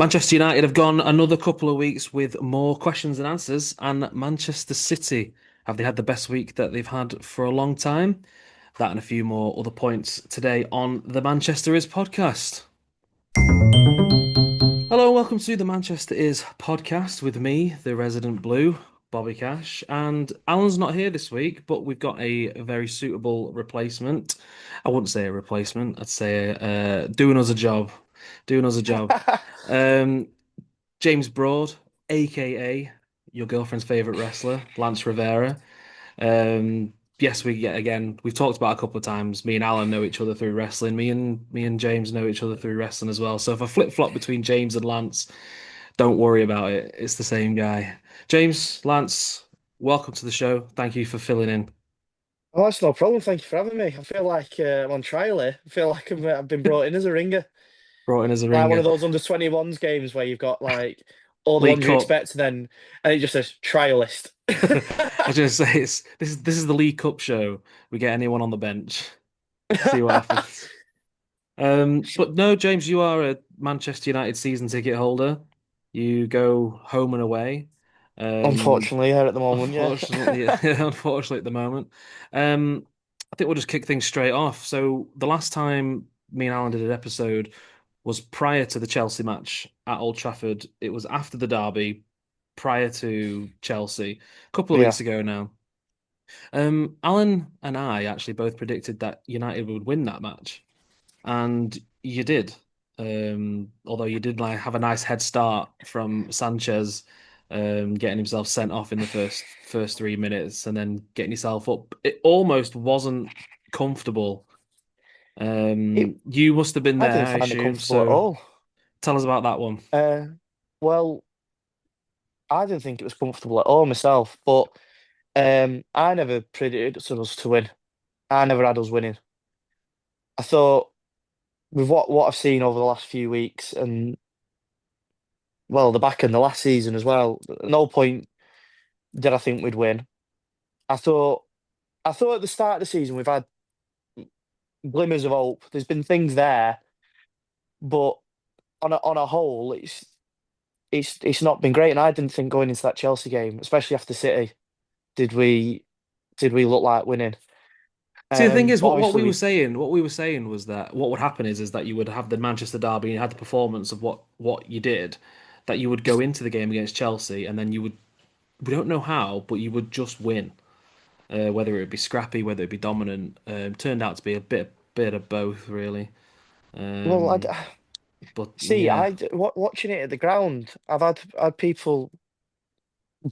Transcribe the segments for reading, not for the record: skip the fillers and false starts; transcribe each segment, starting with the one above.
Manchester United have gone another couple of weeks with more questions than answers, and Manchester City have they had the best week that they've had for a long time? That and a few more other points today on the Manchester Is podcast. Hello, and welcome to the Manchester Is podcast with me, the resident blue, Bobby Cash, and Alan's not here this week, but we've got a very suitable replacement. I wouldn't say a replacement, I'd say doing us a job, doing us a job. Um, James Broad, aka your girlfriend's favorite wrestler, Lance Revera. Yes, we've talked about it a couple of times. Me and Alan know each other through wrestling. Me and James know each other through wrestling as well. So if I flip flop between James and Lance, don't worry about it. It's the same guy. James, Lance, welcome to the show. Thank you for filling in. Oh, that's no problem. Thank you for having me. I feel like I'm on trial here. I feel like I've been brought in as a ringer. Brought in as a Like one ringer. of those under 21s games where you've got like all the League ones you Cup. expect, and it just says trialist. I was just say this is the League Cup show. We get anyone on the bench. See what happens. But no, James, you are a Manchester United season ticket holder. You go home and away. Um, Unfortunately, here at the moment, yeah. unfortunately, unfortunately at the moment. Um, I think we'll just kick things straight off. So the last time me and Alan did an episode was prior to the Chelsea match at Old Trafford. It was after the derby, prior to Chelsea, a couple of Yeah, weeks ago now. Alan and I actually both predicted that United would win that match. And you did. Although you did like have a nice head start from Sanchez, getting himself sent off in the first 3 minutes and then getting yourself up. It almost wasn't comfortable. it. You must have been I there, didn't I find it assume. comfortable at So all. tell us about that one. Uh, well, I didn't think it was comfortable at all myself, but I never predicted us to win. I never had us winning. I thought with what I've seen over the last few weeks and well, the back end the last season as well. At no point did I think we'd win. I thought I thought at the start of the season we've had glimmers of hope. There's been things there, but on a whole, it's not been great. And I didn't think going into that Chelsea game, especially after City, did we did we look like winning? See, the thing is, But what obviously we were we saying, what we were saying was that what would happen is that you would have the Manchester derby and you had the performance of what you did, that you would go into the game against Chelsea and then you would we don't know how, but you would just win. Whether it be scrappy, whether it be dominant, turned out to be a bit of both, really. well, Um, but see. yeah, Watching it at the ground. I've had people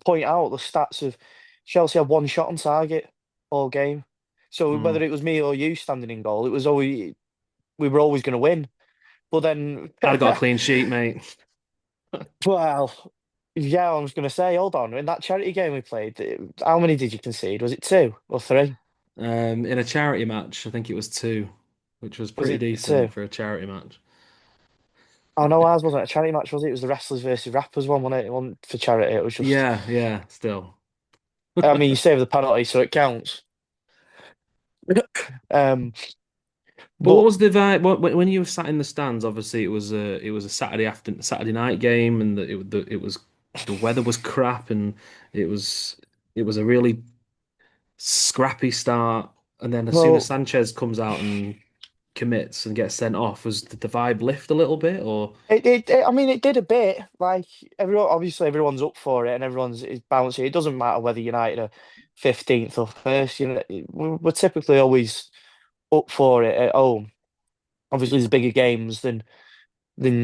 point out the stats of Chelsea had one shot on target all game. So mm. whether it was me or you standing in goal, it was always we were always going to win. But then, I'd have got a clean sheet, mate. well, yeah, I was going to say, hold on, in that charity game we played, how many did you concede? Was it two or three? In a charity match, I think it was two, which was Was pretty it decent two? for a charity match. Oh no, ours wasn't a charity match, was it? It was the wrestlers versus rappers one, wasn't it? It wasn't for charity. It was just, Yeah, yeah, still. I mean, you saved the penalty, so it counts. Um, But what but was the vibe when you were sat in the stands? Obviously, it was a Saturday night game, and the weather was crap, and it was it was a really scrappy start. And then as soon as well, Sanchez comes out and commits and gets sent off, was did the vibe lift a little bit, or I mean, it did a bit. Like everyone, obviously, everyone's up for it, and everyone's is bouncing. It doesn't matter whether United are 15th or first. You know, we're typically always up for it at home. Obviously, there's bigger games than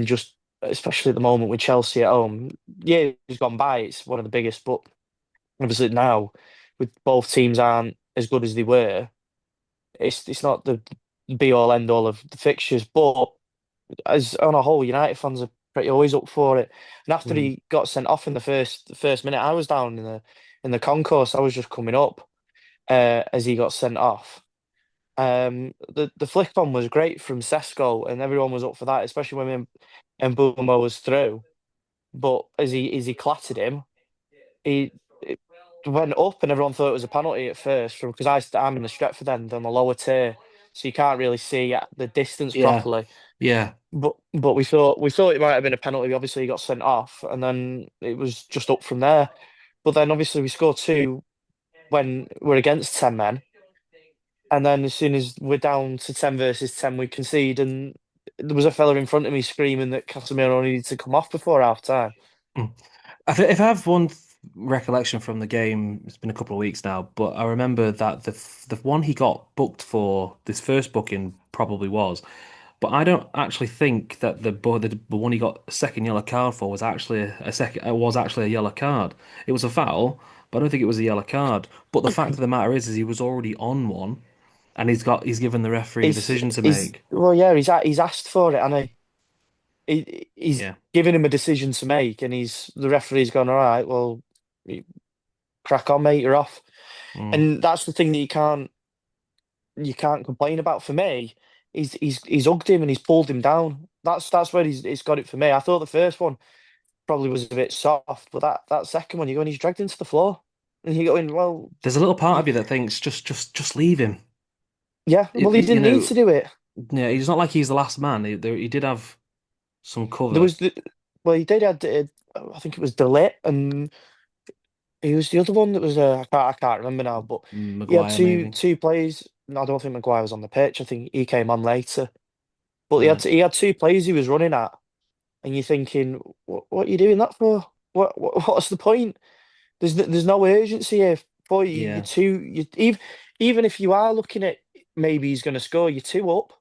just, especially at the moment with Chelsea at home. Yeah, it's gone by. It's one of the biggest, but obviously now, with both teams aren't as good as they were, it's not the be all end all of the fixtures. But as on a whole, United fans are pretty always up for it. And after Mm. he got sent off in the first minute, I was down in the concourse. I was just coming up as he got sent off. The flick on was great from Sesko, and everyone was up for that, especially when Mbeumo was through. But as he clattered him, he it went up, and everyone thought it was a penalty at first from because I'm in the Stretford end on the lower tier, so you can't really see at the distance Yeah, properly. Yeah. But we thought it might have been a penalty. Obviously, he got sent off, and then it was just up from there. But then obviously we scored two when we're against 10 men, and then as soon as we're down to 10 versus 10, we concede, and there was a fella in front of me screaming that Casemiro needed to come off before half time. Mm. If I have one recollection from the game, it's been a couple of weeks now, but I remember that the one he got booked for, this first booking probably was, but I don't actually think that the one he got a second yellow card for was actually a second was actually a yellow card. It was a foul, but I don't think it was a yellow card. But the fact of the matter is he was already on one, and he's given the referee a He's decision to he's make. well, yeah, he's asked for it, and he's Yeah. giving him a decision to make, and he's the referee's gone, all right, well, crack on, mate, you're off. Mm. And that's the thing that you can't complain about. For me, he's hugged him and he's pulled him down. That's where he's got it for me. I thought the first one probably was a bit soft, but that second one, you go and he's dragged into the floor, and you go in, well, There's a little part you, of you that thinks just leave him. yeah, well, he You didn't need know, to do it. yeah, he's not like he's the last man. He did have some There cover. was the well, he did had I think it was Delit, and he was the other one that was I can't remember now, but he had Maguire two maybe. two plays. No, I don't think Maguire was on the pitch. I think he came on later, but he had Right. he had two plays he was running at. And you're thinking, what are you doing that for? What's the point? There's no urgency here. Boy, you're Yeah. two. Even if you are looking at maybe he's going to score, you're two up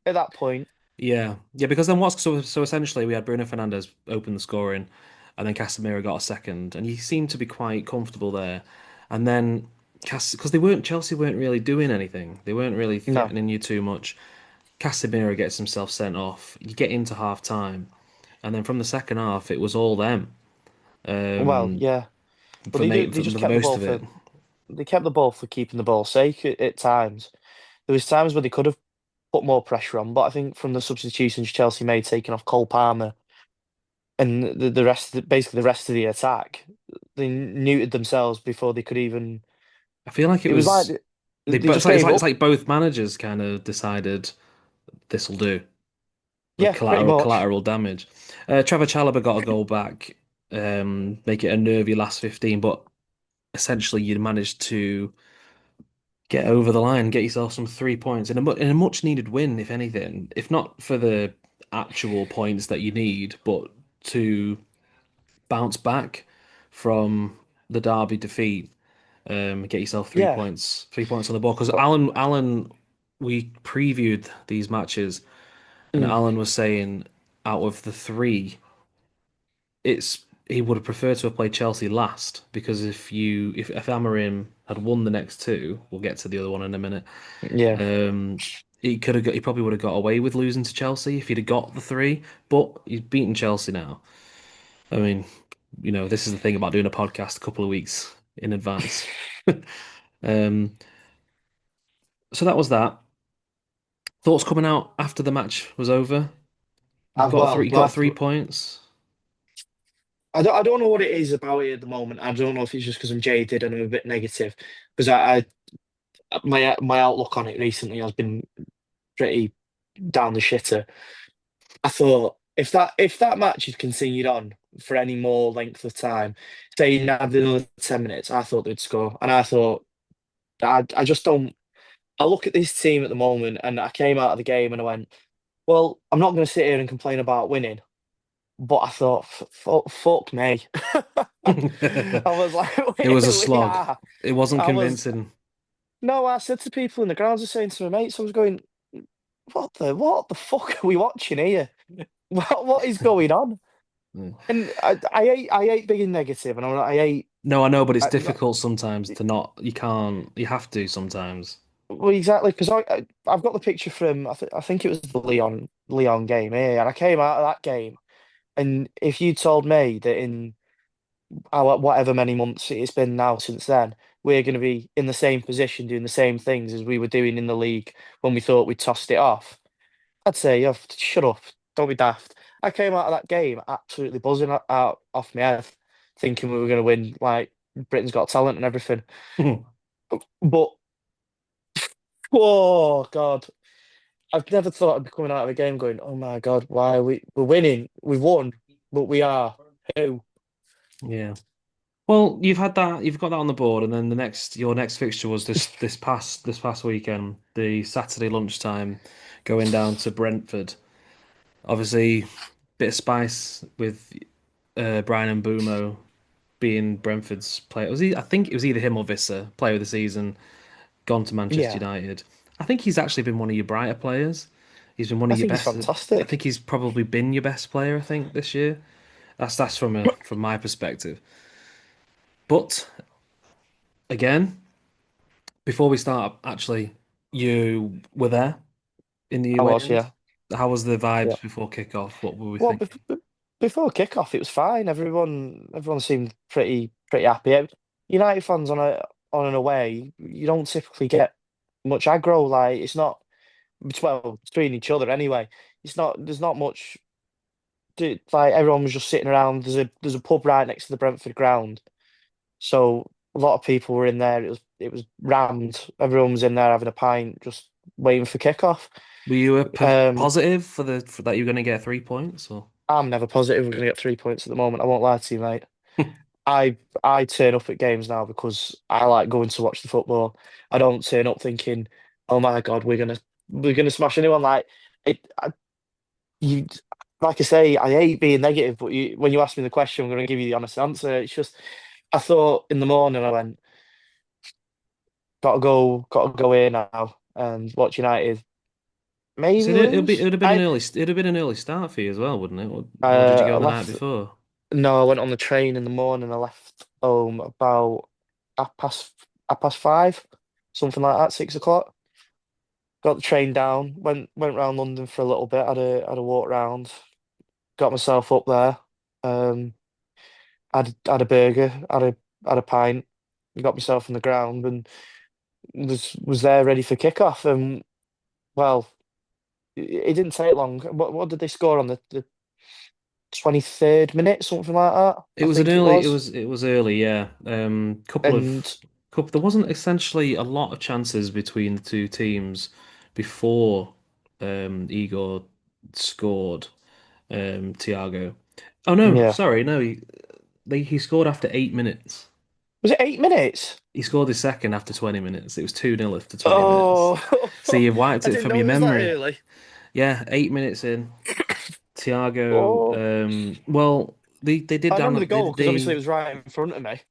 at that point. Yeah. Yeah, because then so essentially we had Bruno Fernandes open the scoring and then Casemiro got a second and he seemed to be quite comfortable there. And then because Chelsea weren't really doing anything. They weren't really No, threatening you too much. Casemiro gets himself sent off. You get into half time and then from the second half it was all them. well, Um yeah, but for they just the kept the most ball of it. for they kept the ball for keeping the ball's sake at times. There was times where they could have put more pressure on, but I think from the substitutions Chelsea made, taking off Cole Palmer and the rest, basically the rest of the attack, they neutered themselves before they could even. I feel like it It was like was they it's just gave it's up. like both managers kind of decided this will do. Like Yeah, pretty much. collateral damage. Trevor Chalobah got a goal back, make it a nervy last 15, but essentially you managed to get over the line, get yourself some 3 points in a much needed win, if anything. If not for the actual points that you need, but to bounce back from the Derby defeat, get yourself Yeah. 3 points on the board. Because But We previewed these matches, and mm, Alan was saying out of the three, he would have preferred to have played Chelsea last because if Amarim had won the next two, we'll get to the other one in a minute. yeah. Um, he probably would have got away with losing to Chelsea if he'd have got the three, but he's beaten Chelsea now. I mean, this is the thing about doing a podcast a couple of weeks in advance. Um, so that was that. Thoughts coming out after the match was over. You got 3 points. I don't know what it is about it at the moment. I don't know if it's just because I'm jaded and I'm a bit negative. Because my outlook on it recently has been pretty down the shitter. I thought if that match had continued on for any more length of time, say you had another 10 minutes, I thought they'd score. And I thought I just don't. I look at this team at the moment, and I came out of the game and I went, well, I'm not going to sit here and complain about winning. But I thought, fuck me. I was like, It was a we slog. are. It wasn't I was, convincing. no, I said to people in the grounds, I was saying to my mates, I was going, what the fuck are we watching here? What is going on? Mm. And I hate being negative, and I hate, No, I know, but it's not, difficult sometimes to not. You can't. You have to sometimes. well, exactly, because I've got the picture from, I think it was the Leon game here, and I came out of that game, and if you told me that in whatever many months it's been now since then, we're going to be in the same position doing the same things as we were doing in the league when we thought we tossed it off, I'd say, yeah, shut up, don't be daft. I came out of that game absolutely buzzing out off my head, thinking we were going to win, like Britain's Got Talent and everything. But oh God, I've never thought I'd be coming out of a game going, "Oh my God, why are we're winning? We've won, but we are who?" Yeah. Well, you've got that on the board, and then your next fixture was this past weekend, the Saturday lunchtime, going down to Brentford. Obviously, bit of spice with Brian and Bumo being Brentford's player. I think it was either him or Visser, player of the season, gone to Manchester Yeah, United. I think he's actually been one of your brighter players. He's been one I of your think he's best. I fantastic. think he's probably been your best player, I think, this year. That's from my perspective. But again, before we start, actually, you were there in the I away was, end. yeah, How was the yeah. vibes before kickoff? What were we Well, thinking? before kickoff, it was fine. Everyone seemed pretty happy. United fans on an away, you don't typically get much aggro. Like it's not well between each other anyway. It's not there's not much. Like everyone was just sitting around. There's a pub right next to the Brentford ground, so a lot of people were in there. It was rammed. Everyone was in there having a pint, just waiting for kickoff. Were you Um, positive for that you were going to get 3 points or? I'm never positive we're going to get 3 points at the moment. I won't lie to you, mate. I I turn up at games now because I like going to watch the football. I don't turn up thinking, "Oh my God, we're gonna smash anyone." Like it, you, like I say, I hate being negative, but when you ask me the question, I'm going to give you the honest answer. It's just I thought in the morning I went, gotta go in now and watch United So maybe it lose. would have been it'd have been an early start for you as well, wouldn't it? Or did you go I the night left. before? No, I went on the train in the morning. I left home about half past half past five, something like that, 6 o'clock. Got the train down, went round London for a little bit, had a walk round, got myself up there, um, had a burger, had a pint, got myself on the ground and was there ready for kickoff. And well, it didn't take long. What did they score on the 23rd minute, something like that? It I was an think it early. was. It was early. Yeah. And Couple. There wasn't essentially a lot of chances between the two teams before Igor scored. Thiago. Oh no, yeah, sorry, no. He scored after 8 minutes. was it 8 minutes? He scored his second after 20 minutes. It was 2-0 after 20 minutes. Oh, So you've wiped I it didn't from know your it was that memory. early. Yeah, 8 minutes in. Thiago. Oh, Well, they I did remember the goal because obviously it was right in front of me.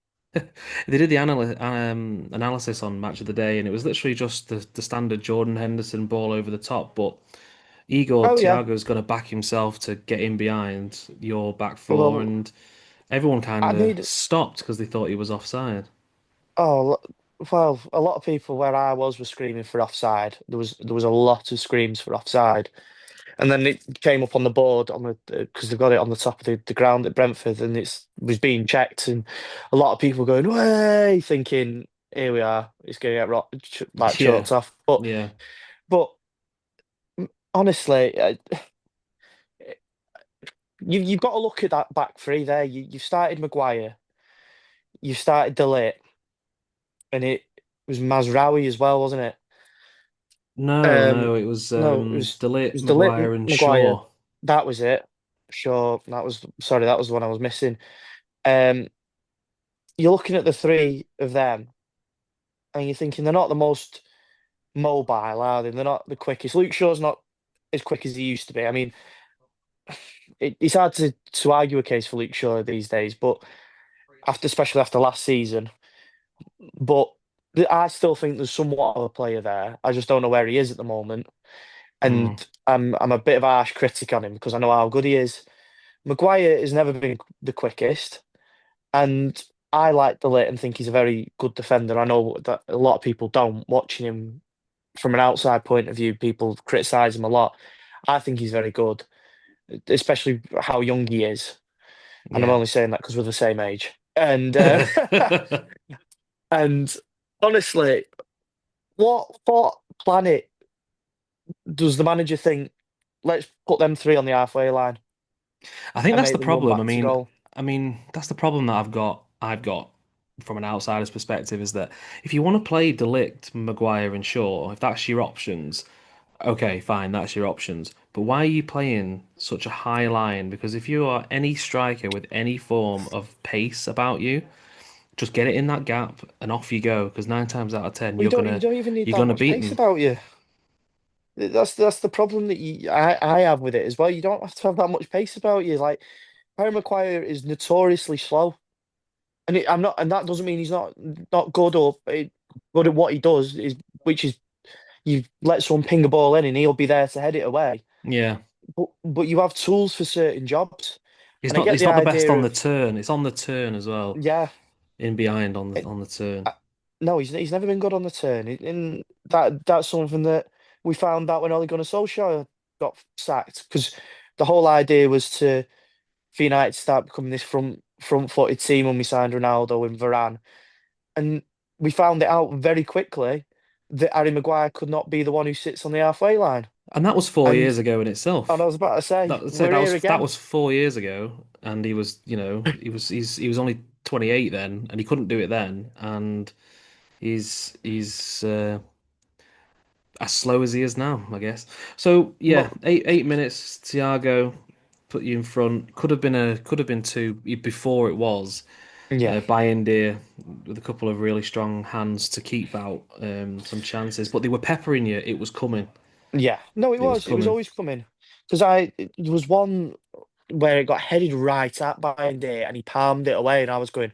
they did the analysis on Match of the Day, and it was literally just the standard Jordan Henderson ball over the top. But Igor Oh yeah. Thiago's got to back himself to get in behind your back four, Well, and everyone kind I of made stopped because they thought he was offside. oh well, a lot of people where I was were screaming for offside. There was a lot of screams for offside, and then it came up on the board on the because they've got it on the top of the ground at Brentford, and it was being checked, and a lot of people going way thinking here we are, it's going to get like Yeah, chalked off. yeah. But honestly, you've got to look at that back three there. You started Maguire, you started Delay, and it was Mazraoui as well, wasn't it? No, Um, no, it was no, it Delit, was Delay, Maguire, and Maguire. Shaw. That was it. Sure, that was sorry, that was the one I was missing. Um, you're looking at the three of them, and you're thinking they're not the most mobile, are they? They're not the quickest. Luke Shaw's not as quick as he used to be. I mean, it's hard to argue a case for Luke Shaw these days, but especially after last season. But I still think there's somewhat of a player there. I just don't know where he is at the moment. And Mm, I'm a bit of a harsh critic on him because I know how good he is. Maguire has never been the quickest, and I like the and think he's a very good defender. I know that a lot of people don't. Watching him from an outside point of view, people criticise him a lot. I think he's very good, especially how young he is. And I'm yeah. only saying that because we're the same age. And and honestly, what planet does the manager think? Let's put them three on the halfway line I think and that's make the them run problem. back to goal. I mean, that's the problem that I've got from an outsider's perspective is that if you want to play Delict, Maguire, and Shaw, if that's your options, Okay, fine, that's your options. But why are you playing such a high line? Because if you are any striker with any form of pace about you, just get it in that gap and off you go. Because nine times out of ten, Well, you don't even need you're that gonna much beat pace them. about you. That's the problem that I have with it as well. You don't have to have that much pace about you. Like Harry Maguire is notoriously slow, and I'm not, and that doesn't mean he's not good or good at what he does. Is which is you let someone ping a ball in and he'll be there to head it away. Yeah, But you have tools for certain jobs, and I get he's the not the best on idea the of turn. It's on the turn as well, yeah. in behind on It, the turn. I, no, he's never been good on the turn, and that's something that we found out when Ole Gunnar Solskjaer got sacked because the whole idea was for United to start becoming this front footed team when we signed Ronaldo and Varane, and we found it out very quickly that Harry Maguire could not be the one who sits on the halfway line, And that was 4 years and ago in and I itself. was about to say That we're here that again. was 4 years ago, and he was, he was only 28 then, and he couldn't do it then, and he's as slow as he is now, I guess. So yeah, Well, 8 minutes. Thiago put you in front. Could have been two before it was. yeah, Bayindir with a couple of really strong hands to keep out some chances, but they were peppering you. It was coming. yeah. No, It was it was coming. always coming because there was one where it got headed right at Bayern and he palmed it away, and I was going,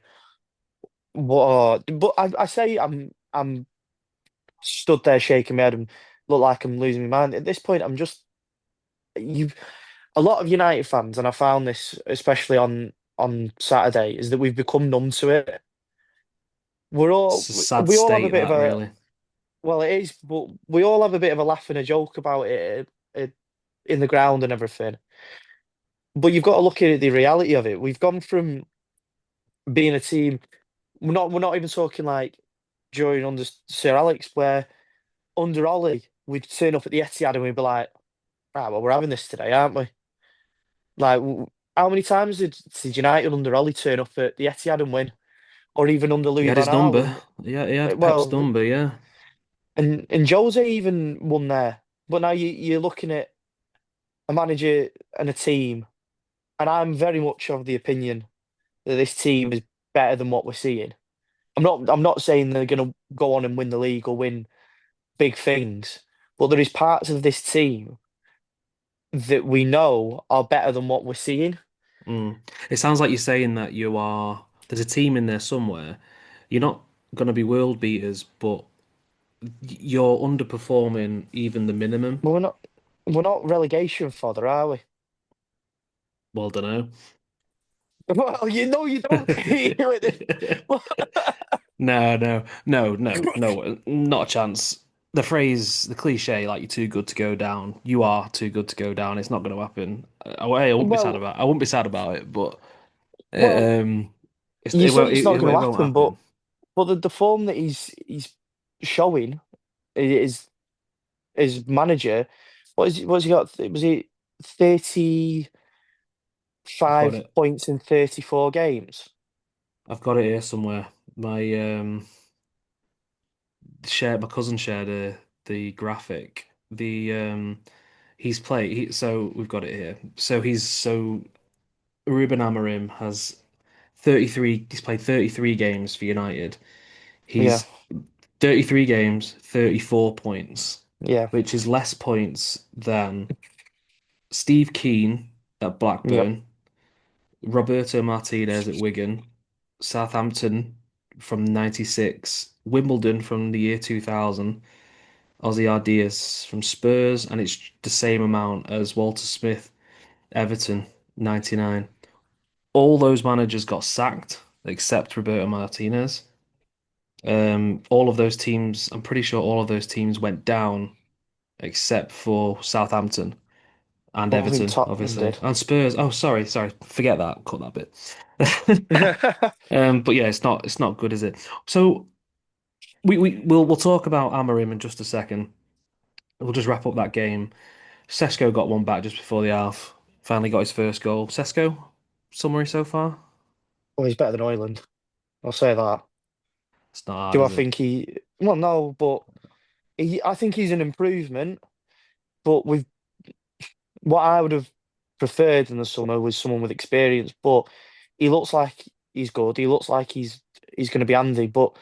"What?" But I say I'm stood there shaking my head and look like I'm losing my mind. At this point, I'm just you. A lot of United fans, and I found this especially on Saturday, is that we've become numb to it. It's a sad We all have a state, bit of that a really. well, it is, but we all have a bit of a laugh and a joke about it, in the ground and everything. But you've got to look at the reality of it. We've gone from being a team. We're not even talking like during under Sir Alex, where under Ollie we'd turn up at the Etihad and we'd be like, right, well, we're having this today, aren't we? Like, how many times did United under Ollie turn up at the Etihad and win, or even under He Louis had van his Gaal? number. Yeah, he had Pep's Well, number. Yeah. and Jose even won there. But now you're looking at a manager and a team, and I'm very much of the opinion that this team is better than what we're seeing. I'm not saying they're going to go on and win the league or win big things, but there is parts of this team that we know are better than what we're seeing. Mm. It sounds like you're saying that there's a team in there somewhere. You're not going to be world beaters, but you're underperforming even the minimum. But we're not relegation fodder, are we? Well, don't know. Well, you know you don't feel it. Well, No, no, no, no, no, not a chance. The phrase, the cliche, like you're too good to go down. You are too good to go down. It's not going to happen. I wouldn't be sad well, about. I wouldn't be sad about it, but well, um, you say it's not going to it won't happen, happen. but the form that he's showing is his manager. What's he got? Was he 35 I've got it. points in 34 games? I've got it here somewhere. My cousin shared the graphic. So we've got it here. So Ruben Amorim has 33. He's played 33 games for United. Yeah, He's 33 games, 34 points, yeah, which is less points than Steve Keane at yep, Blackburn, Roberto Martinez at Wigan, Southampton from 96, Wimbledon from the year 2000, Ozzy Ardias from Spurs, and it's the same amount as Walter Smith, Everton, 99. All those managers got sacked except Roberto Martinez. All of those teams, I'm pretty sure all of those teams went down except for Southampton and well, I think Everton, Tottenham obviously, did. and Spurs. Oh, sorry, forget that, cut that bit. But yeah, it's not good, is it? So we'll talk about Amorim in just a second. We'll just wrap up that game. Sesko got one back just before the half. Finally got his first goal. Sesko, summary so far? Well, he's better than Ireland. I'll say that. It's not hard, Do I is it? think he? Well, no, but I think he's an improvement. but with what I would have preferred in the summer was someone with experience. But he looks like he's good. He looks like he's going to be handy. But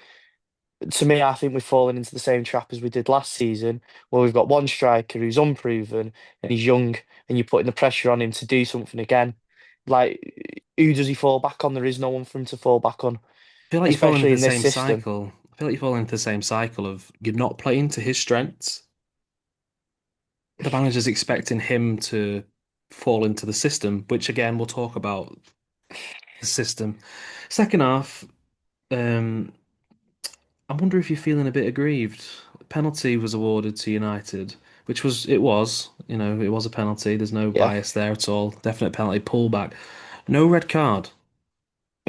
to me, I think we've fallen into the same trap as we did last season, where we've got one striker who's unproven and he's young, and you're putting the pressure on him to do something again. Like, who does he fall back on? There is no one for him to fall back on, I feel like you fall into especially the in this same system. cycle. I feel like you fall into the same cycle of you're not playing to his strengths. The manager's expecting him to fall into the system, which again we'll talk about the system. Second half, um, I wonder if you're feeling a bit aggrieved. The penalty was awarded to United, which it was a penalty. There's no Yeah, bias there at all. Definite penalty, pullback. No red card.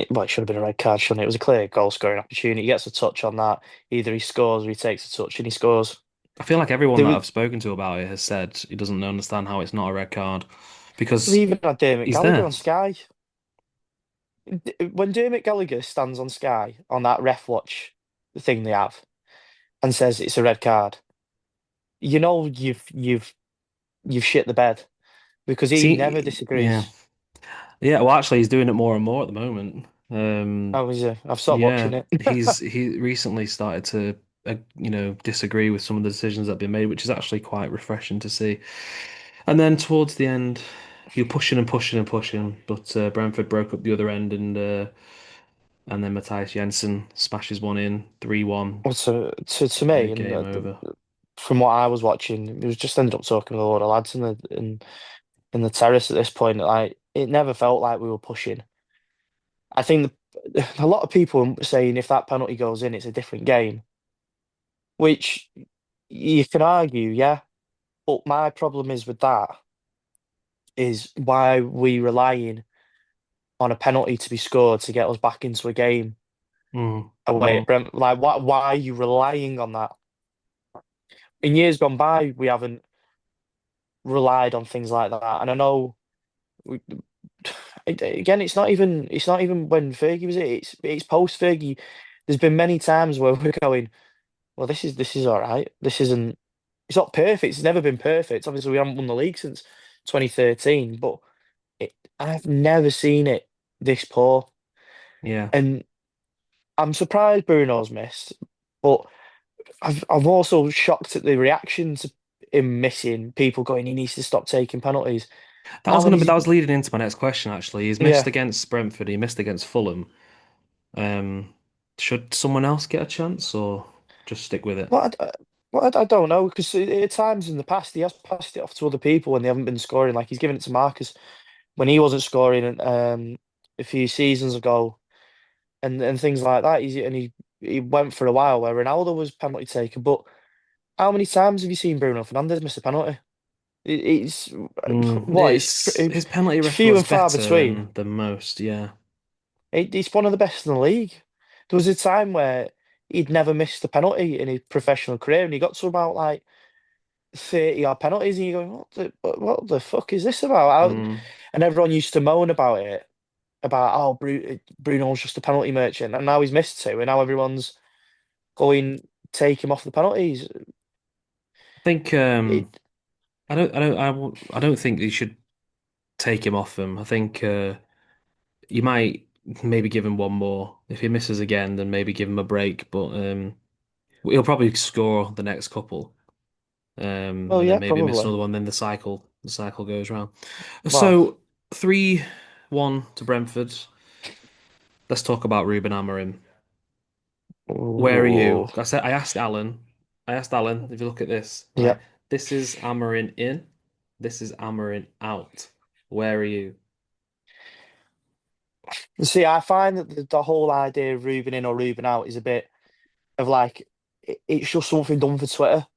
well, it should have been a red card, shouldn't it? It was a clear goal scoring opportunity. He gets a touch on that. Either he scores or he takes a touch and he scores. I feel like everyone There that was I've spoken to about it has said he doesn't understand how it's not a red card because they even had Dermot he's Gallagher there. on Sky. When Dermot Gallagher stands on Sky on that ref watch thing they have and says it's a red card, you know you've shit the bed because he never See, yeah. disagrees. Yeah, well, actually, he's doing it more and more at the moment. I was I've stopped Yeah, watching it. he recently started to, disagree with some of the decisions that have been made, which is actually quite refreshing to see. And then towards the end, you're pushing and pushing and pushing, but Brentford broke up the other end, and then Matthias Jensen smashes one in, 3-1, Well, to me, and game over. from what I was watching, it was just ended up talking with a lot of lads in the terrace at this point. Like it never felt like we were pushing. I think a lot of people are saying if that penalty goes in, it's a different game, which you can argue, yeah. But my problem is with that is why we relying on a penalty to be scored to get us back into a game Mm, away at Brent. Like, why are you relying on that? In years gone by, we haven't relied on things like that. And I know, we, again, it's not even when Fergie was it. It's post Fergie. There's been many times where we're going, well, this is all right. This isn't. It's not perfect. It's never been perfect. Obviously, we haven't won the league since 2013, but I've never seen it this poor. yeah, And I'm surprised Bruno's missed, but I'm also shocked at the reaction to him missing. People going, he needs to stop taking penalties. that was How gonna many? be that was leading into my next question. Actually, he's missed Yeah. against Brentford. He missed against Fulham. Um, should someone else get a chance or just stick with it? Well, I don't know because at times in the past he has passed it off to other people when they haven't been scoring. Like he's given it to Marcus when he wasn't scoring a few seasons ago, and things like that. He went for a while where Ronaldo was penalty taker. But how many times have you seen Bruno Fernandes miss a penalty? It's what It's his penalty it's few record's and far better between. than most. Yeah. He's one of the best in the league. There was a time where he'd never missed a penalty in his professional career, and he got to about like 30 odd penalties, and you're going, what the fuck is this about? Mm. And everyone used to moan about it, about oh Bruno's just a penalty merchant, and now he's missed two, and now everyone's going take him off the penalties. I think It I don't think you should take him off him. I think you might maybe give him one more. If he misses again, then maybe give him a break. But he'll probably score the next couple. well, And then yeah, maybe miss probably. another one. Then the cycle goes round. Well, So 3-1 to Brentford. Let's talk about Ruben Amorim. Where are you? ooh, I asked Alan, if you look at this, yeah. right? This is Amarin in, this is Amarin out. Where are you? See, I find that the whole idea of Ruben in or Ruben out is a bit of like it's just something done for Twitter.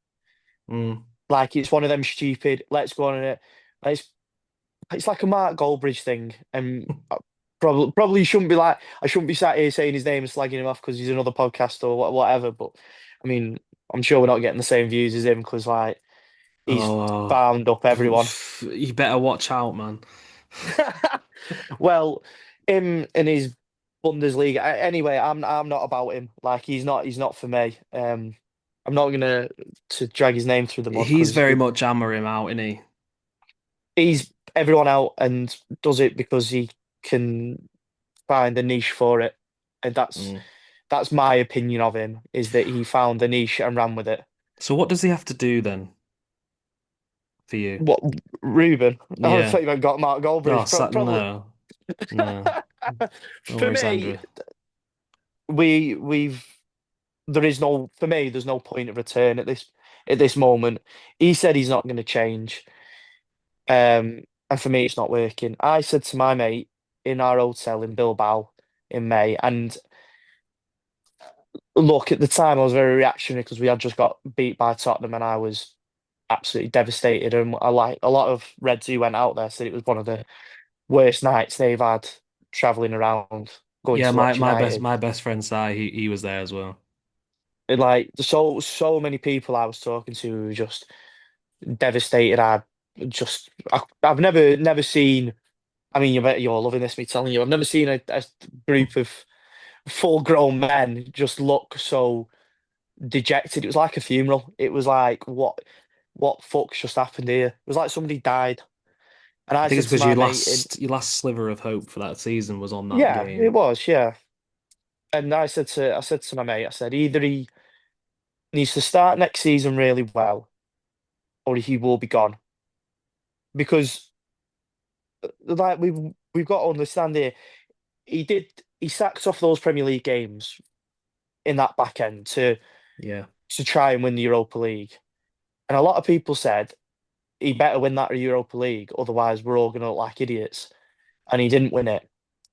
Mm. Like it's one of them stupid. Let's go on it. It's like a Mark Goldbridge thing, and probably shouldn't be like I shouldn't be sat here saying his name and slagging him off because he's another podcast or whatever. But I mean, I'm sure we're not getting the same views as him because like he's Oh, bound up everyone. you better watch out, man. Well, him and his Bundesliga. Anyway, I'm not about him. Like he's not for me. I'm not gonna to drag his name through the mud He's because very much hammer him out, isn't he? he's everyone out and does it because he can find a niche for it, and Mm. that's my opinion of him is that he found the niche and ran with it. So what does he have to do then for you? What Ruben? Oh, I Yeah. thought you meant got Mark Oh, Goldbridge. Probably no, no. Don't for worry, me, Sandra. we've there is no for me. There's no point of return at this moment. He said he's not going to change, and for me, it's not working. I said to my mate in our hotel in Bilbao in May, and look, at the time I was very reactionary because we had just got beat by Tottenham, and I was absolutely devastated. And I like a lot of Reds who went out there said it was one of the worst nights they've had traveling around going Yeah, to watch my United. best friend Si, he was there as well. And like so many people I was talking to who were just devastated. I've never seen. I mean, you bet you're loving this. Me telling you, I've never seen a group of full grown men just look so dejected. It was like a funeral. It was like what fuck's just happened here? It was like somebody died. And I I think it's said to because my mate, and your last sliver of hope for that season was on that yeah, it game. was, yeah. And I said to my mate, I said either he needs to start next season really well, or he will be gone. Because like we've got to understand here, he did he sacked off those Premier League games in that back end Yeah. to try and win the Europa League. And a lot of people said he better win that Europa League, otherwise we're all gonna look like idiots. And he didn't win it.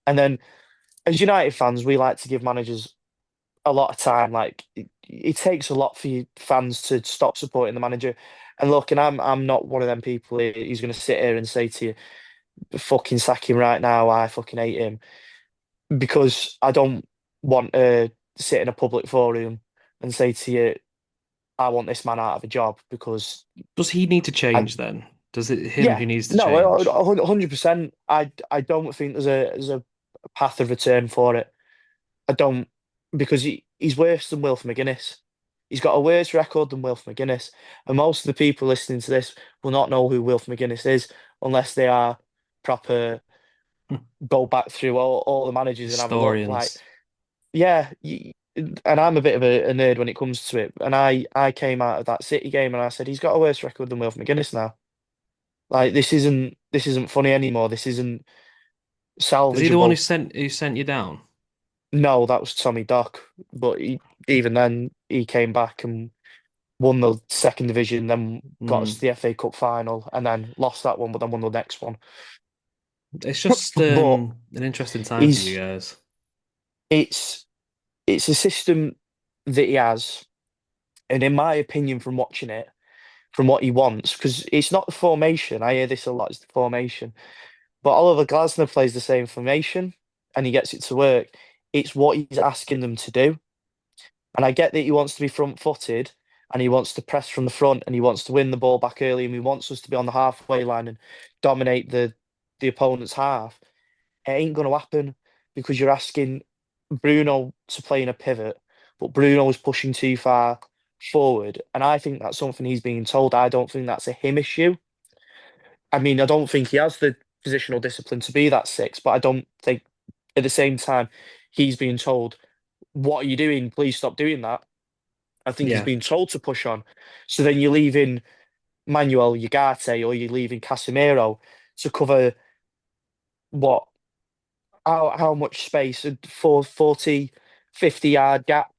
And then as United fans, we like to give managers a lot of time. Like it takes a lot for you fans to stop supporting the manager. And look, and I'm not one of them people who's going to sit here and say to you, "Fucking sack him right now." I fucking hate him because I don't want to sit in a public forum and say to you, "I want this man out of a job," because Does he need to I, change then? Does it him yeah, who needs to no, change? 100%. I don't think there's a path of return for it. I don't because he's worse than Wilf McGuinness. He's got a worse record than Wilf McGuinness, and most of the people listening to this will not know who Wilf McGuinness is unless they are proper go back through all the managers and have a look. Like, Historians. yeah, and I'm a bit of a nerd when it comes to it. And I came out of that City game and I said he's got a worse record than Wilf McGuinness now. Like, this isn't funny anymore. This isn't Is he the one salvageable. who sent you down? No, that was Tommy Dock, but even then he came back and won the second division, then got us Hmm. to the FA Cup final, and then lost that one, but then won the next one. It's just But an interesting time for you he's guys. it's it's a system that he has, and in my opinion, from watching it, from what he wants, because it's not the formation. I hear this a lot. It's the formation, but Oliver Glasner plays the same formation, and he gets it to work. It's what he's asking them to do. And I get that he wants to be front footed and he wants to press from the front and he wants to win the ball back early and he wants us to be on the halfway line and dominate the opponent's half. It ain't going to happen because you're asking Bruno to play in a pivot, but Bruno is pushing too far forward. And I think that's something he's being told. I don't think that's a him issue. I mean, I don't think he has the positional discipline to be that six, but I don't think at the same time he's being told, what are you doing? Please stop doing that. I think he's Yeah. been told to push on. So then you're leaving Manuel Ugarte or you're leaving Casemiro to cover what, how much space? For 40, 50 yard gap.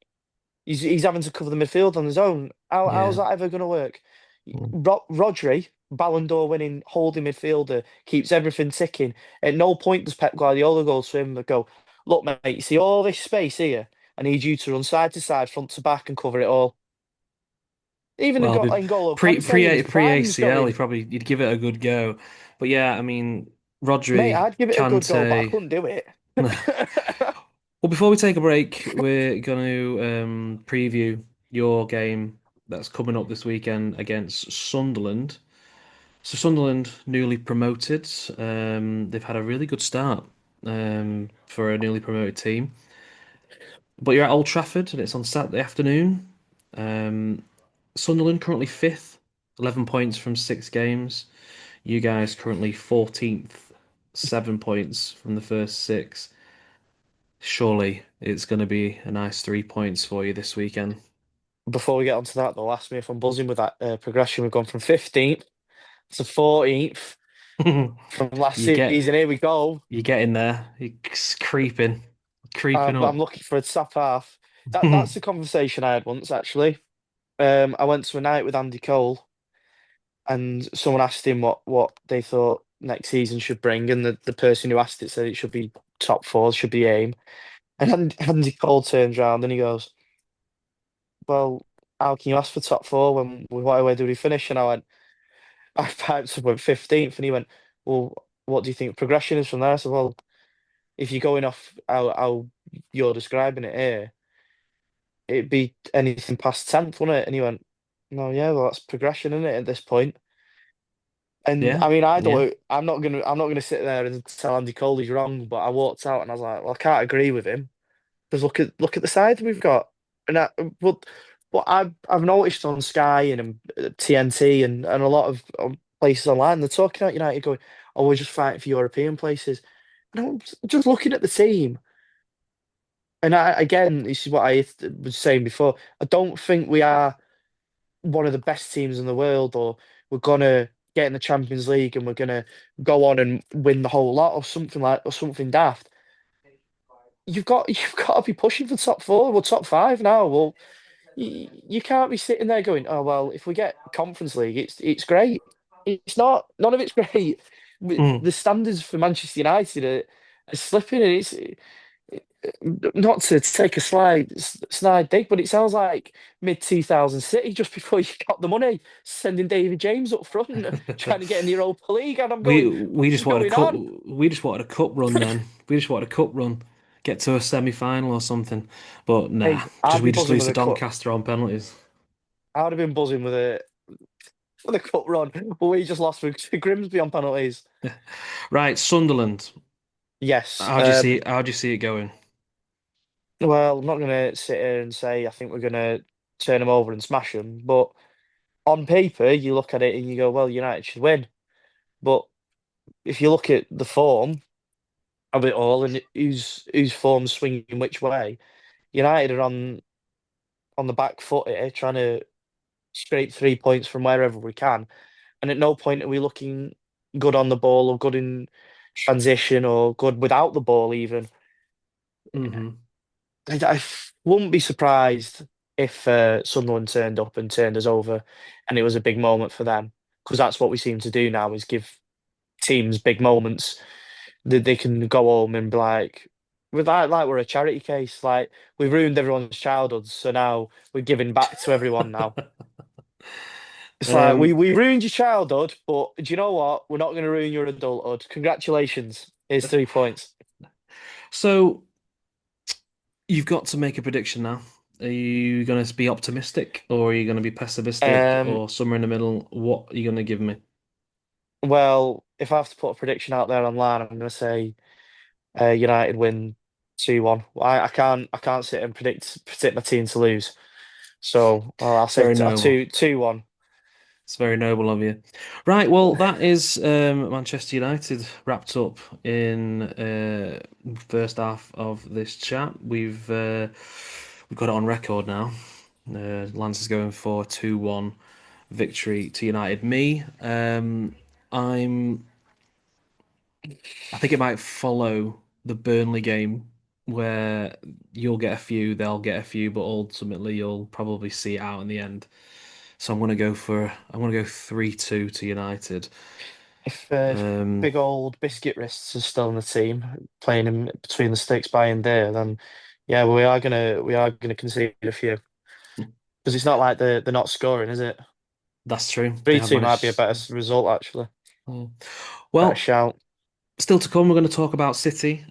He's having to cover the midfield on his own. How's Yeah. that ever going to work? Mm. Rodri, Ballon d'Or winning holding midfielder, keeps everything ticking. At no point does Pep Guardiola go to him and go, look, mate, you see all this space here? I need you to run side to side, front to back, and cover it all. Even Well, N'Golo Kante in his pre prime was ACL, going, you'd give it a good go. But yeah, I mean, mate, Rodri, I'd give it a good go, but I Kante. couldn't do it. Well, before we take a break, we're going to preview your game that's coming up this weekend against Sunderland. So Sunderland, newly promoted, they've had a really good start for a newly promoted team. But you're at Old Trafford and it's on Saturday afternoon. Um, Sunderland currently fifth, 11 points from 6 games. You guys currently 14th, 7 points from the first six. Surely it's going to be a nice 3 points for you this weekend. Before we get onto that, though, ask me if I'm buzzing with that progression. We've gone from 15th to 14th from last You get season. Here we go. you get in there. It's creeping I'm up. looking for a top half. That's the conversation I had once, actually. I went to a night with Andy Cole, and someone asked him what they thought next season should bring, and the person who asked it said it should be top four, should be aim. And Andy Cole turns around and he goes, "Well, how can you ask for top four when where do we finish?" And I went, I piped up at 15th, and he went, "Well, what do you think progression is from there?" I said, "Well, if you're going off how you're describing it here, it'd be anything past 10th, wouldn't it?" And he went, "No, yeah, well, that's progression, isn't it, at this point?" And Yeah, I mean, I yeah. don't, I'm not gonna sit there and tell Andy Cole he's wrong, but I walked out and I was like, well, I can't agree with him because look at the side we've got, and what I've noticed on Sky and TNT and a lot of places online, they're talking about United going, oh, we're just fighting for European places. And I'm just looking at the team, and again, this is what I was saying before. I don't think we are one of the best teams in the world, or we're gonna get in the Champions League and we're gonna go on and win the whole lot, or something daft. You've got to be pushing for top four. We're top five now. Well, you can't be sitting there going, oh well, if we get Conference League, it's great. It's not. None of it's great. Mm. The standards for Manchester United are slipping, and it's not to take a snide dig, but it sounds like mid 2000 City just before you got the money, sending David James up front, trying to get in the Europa League, and I'm going, We just what's wanted a going cup. on? We just wanted a cup run then. We just wanted a cup run, get to a semi-final or something. But nah, Hey, just I'd we be just buzzing lose with to a cup. Doncaster on penalties. I would have been buzzing with a cup run, but we just lost with Grimsby on penalties. Right, Sunderland. Yes. How do you see it going? Well, I'm not going to sit here and say I think we're going to turn them over and smash them, but on paper, you look at it and you go, well, United should win. But if you look at the form of it all and whose form's swinging which way, United are on the back foot here, trying to scrape 3 points from wherever we can. And at no point are we looking good on the ball or good in transition or good without the ball even. Hmm. I wouldn't be surprised if Sunderland turned up and turned us over, and it was a big moment for them because that's what we seem to do now is give teams big moments that they can go home and be like, like we're a charity case, like we've ruined everyone's childhoods, so now we're giving back to everyone now. It's like Um, we ruined your childhood, but do you know what? We're not going to ruin your adulthood. Congratulations. Here's 3 points. so you've got to make a prediction now. Are you going to be optimistic or are you going to be pessimistic Um, or somewhere in the middle? What are you going to give me? well, if I have to put a prediction out there online, I'm going to say United win 2-1. I can't sit and predict my team to lose. So I'll It's say very noble. 2-1. It's very noble of you. Right, well, that is Manchester United wrapped up in first half of this chat. We've got it on record now. Lance is going for 2-1 victory to United. I'm I think it might follow the Burnley game where you'll get a few, they'll get a few, but ultimately you'll probably see it out in the end. So I'm gonna go 3-2 to United. If Um, big old biscuit wrists are still in the team, playing him between the sticks by and there, then yeah, we are gonna concede a few because it's not like they're not scoring, is it? that's true. They have 3-2 might be a managed. better result actually. Mm. Better Well, shout. still to come, we're going to talk about City.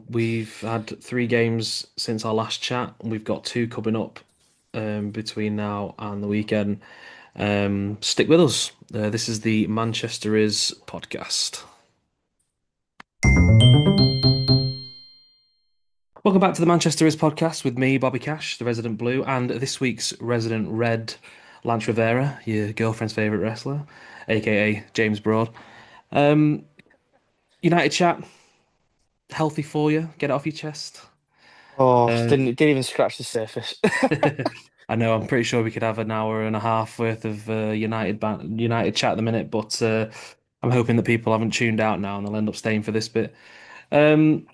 We've had 3 games since our last chat, and we've got two coming up between now and the weekend. Stick with us. This is the Manchester is podcast. Welcome back to the Manchester is podcast with me, Bobby Cash, the resident blue, and this week's resident red, Lance Revera, your girlfriend's favourite wrestler, aka James Broad. Um, United chat, healthy for you. Get it off your chest. Oh, Uh, didn't even scratch the surface. I know. I'm pretty sure we could have an hour and a half worth of United chat at the minute, but I'm hoping that people haven't tuned out now and they'll end up staying for this bit. Um,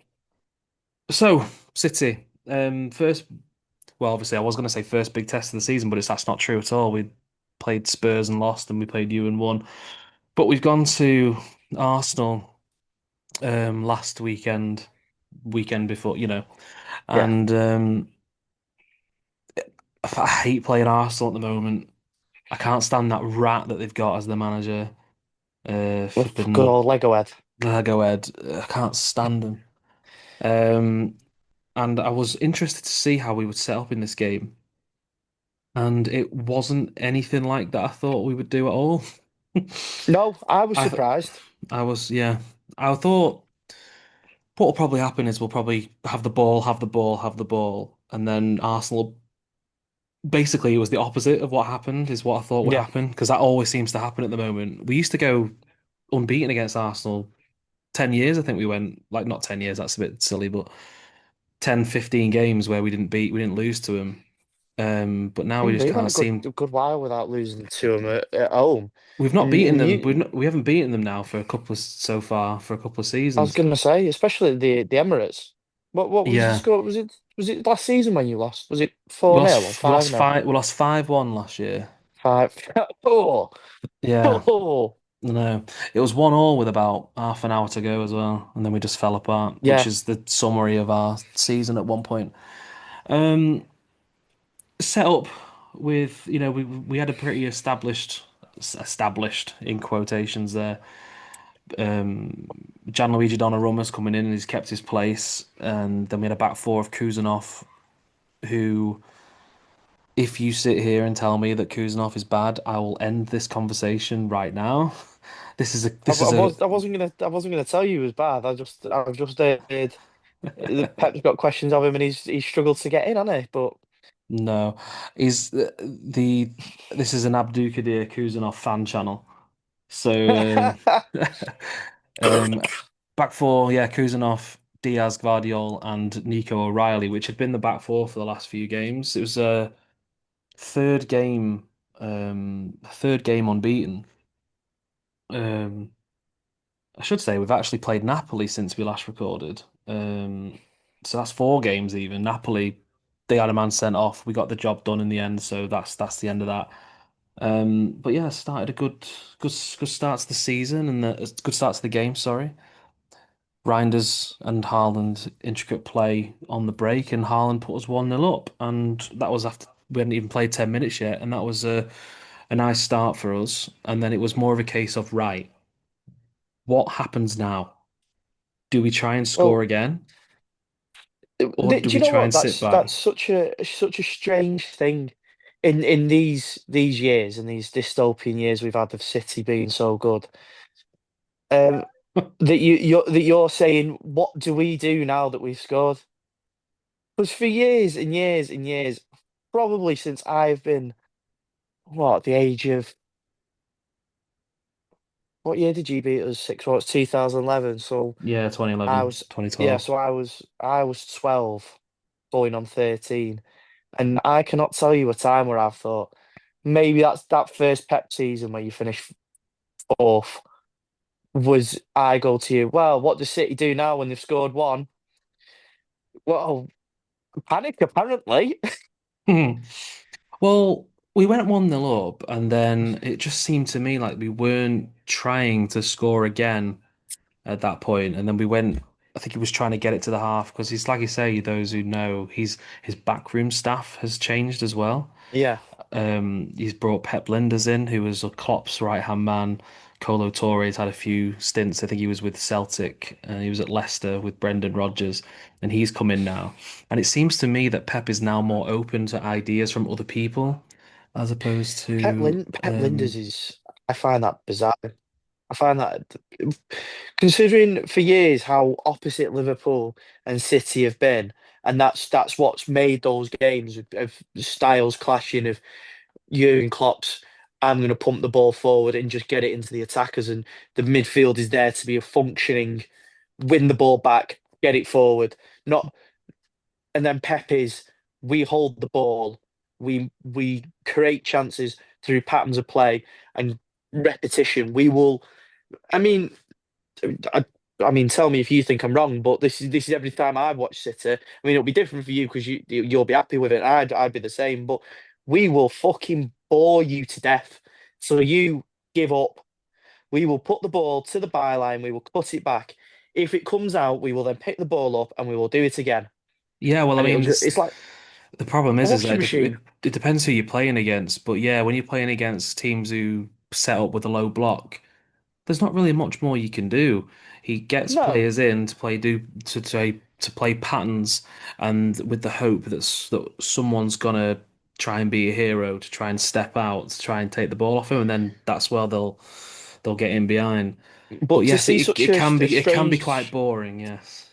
so City, first. Well, obviously, I was going to say first big test of the season, but that's not true at all. We played Spurs and lost, and we played you and won. But we've gone to Arsenal last weekend before, Yeah, and I hate playing Arsenal at the moment. I can't stand that rat that they've got as the manager. with good Flipping old Lego head. Lego Ed. I can't stand him. Um, and I was interested to see how we would set up in this game, and it wasn't anything like that I thought we would do at all. No, I was I surprised. I was, yeah. I thought what will probably happen is we'll probably have the ball, have the ball, have the ball, and then Arsenal. Basically, it was the opposite of what happened, is what I thought would Yeah, happen, because that always seems to happen at the moment. We used to go unbeaten against Arsenal 10 years, I think we went, like not 10 years, that's a bit silly, but 10, 15 games where we didn't lose to them. But now we just we went can't seem. a good while without losing to him at home. We've not beaten And them. you, We haven't beaten them now for a couple of so far for a couple of I was seasons. gonna say, especially the Emirates. What was the Yeah. score? Was it last season when you lost? Was it We 4-0 or lost we lost 5-0? five we lost 5-1 last year. Five. Oh, Yeah. oh, No. It was 1-1 with about half an hour to go as well, and then we just fell apart, which yeah. is the summary of our season at one point. Um Set up with, we had a pretty established in quotations there. Gianluigi Donnarumma's coming in and he's kept his place, and then we had a back four of Kuzanov, who, if you sit here and tell me that Kuzanov is bad, I will end this conversation right now. This is a I wasn't gonna tell you he was bad. I've just heard Pep's got questions of him and he's struggled to get in, hasn't he? But no. Is the This is an Abdulkadir Kuzanov fan channel. So um back four, yeah, Kuzanov, Diaz, Gvardiol, and Nico O'Reilly, which had been the back four for the last few games. It was a third game, third game unbeaten. Um I should say we've actually played Napoli since we last recorded. So that's four games even. Napoli, they had a man sent off. We got the job done in the end, so that's the end of that. But yeah, started a good start to the season and a good start to the game. Sorry, Reinders and Haaland intricate play on the break, and Haaland put us 1-0 up, and that was after we hadn't even played 10 minutes yet, and that was a nice start for us. And then it was more of a case of right, what happens now? Do we try and score well, again, or do do you we know try what? and sit That's back? such a strange thing in these years and these dystopian years we've had of City being so good. Um, that you're saying, what do we do now that we've scored? Because for years and years and years, probably since I've been the age of what year did you beat us? Six, well, it's 2011. So Yeah, I 2011, was, yeah, 2012. so I was 12 going on 13. And I cannot tell you a time where I've thought maybe that's that first Pep season where you finish fourth was I go to you, well, what does City do now when they've scored one? Well, panic apparently. Well, we went 1-0 up, and then it just seemed to me like we weren't trying to score again at that point. And then we went, I think he was trying to get it to the half because he's, like you say, those who know, his backroom staff has changed as well. Yeah. He's brought Pep Linders in, who was a Klopp's right-hand man. Colo Torre's had a few stints. I think he was with Celtic and he was at Leicester with Brendan Rodgers, and he's come in now. And it seems to me that Pep is now more open to ideas from other people as opposed to Pep Linders is, I find that bizarre. I find that considering for years how opposite Liverpool and City have been, and that's what's made those games of styles clashing of Jurgen Klopp's. I'm going to pump the ball forward and just get it into the attackers, and the midfield is there to be a functioning, win the ball back, get it forward, not and then Pep is we hold the ball, we create chances through patterns of play and repetition. We will. I mean, I, I mean, tell me if you think I'm wrong, but this is every time I watch City. I mean, it'll be different for you because you'll be happy with it. I'd be the same, but we will fucking bore you to death. So you give up. We will put the ball to the byline. We will cut it back. If it comes out, we will then pick the ball up and we will do it again. Yeah, well, I And mean, it's like the problem is washing that machine. it depends who you're playing against. But yeah, when you're playing against teams who set up with a low block, there's not really much more you can do. He gets No, players in to play to play patterns, and with the hope that someone's gonna try and be a hero to try and step out to try and take the ball off him, and then that's where they'll get in behind. But but to yes, see such a it can be quite strange, boring. Yes.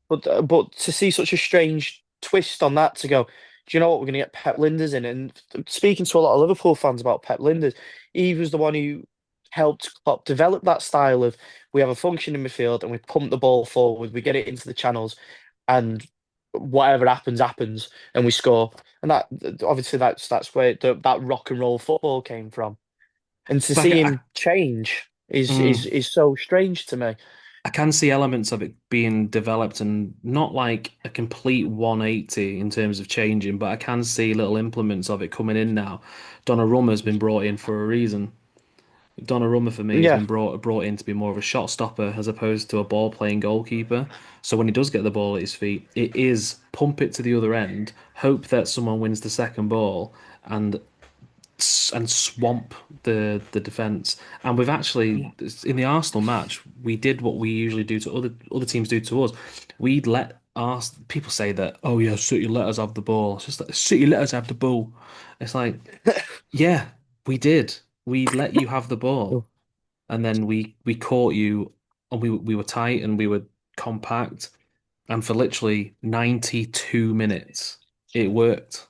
but to see such a strange twist on that, to go, do you know what? We're going to get Pep Linders in. And speaking to a lot of Liverpool fans about Pep Linders, he was the one who helped Klopp develop that style of we have a functioning midfield and we pump the ball forward, we get it into the channels, and whatever happens, happens, and we score. And that obviously that's where that rock and roll football came from. And to But see him change is mm, so strange to me. I can see elements of it being developed and not like a complete 180 in terms of changing, but I can see little implements of it coming in now. Donnarumma's been brought in for a reason. Donnarumma for me has Yeah. been brought in to be more of a shot stopper as opposed to a ball playing goalkeeper. So when he does get the ball at his feet, it is pump it to the other end, hope that someone wins the second ball, and swamp the defense. And we've actually in the Arsenal match, we did what we usually do to other teams do to us. We'd let our people say that, oh yeah, City let us have the ball. It's just like City let us have the ball. It's like, yeah, we did. We let you have the ball, and then we caught you, and we were tight and we were compact, and for literally 92 minutes, it worked.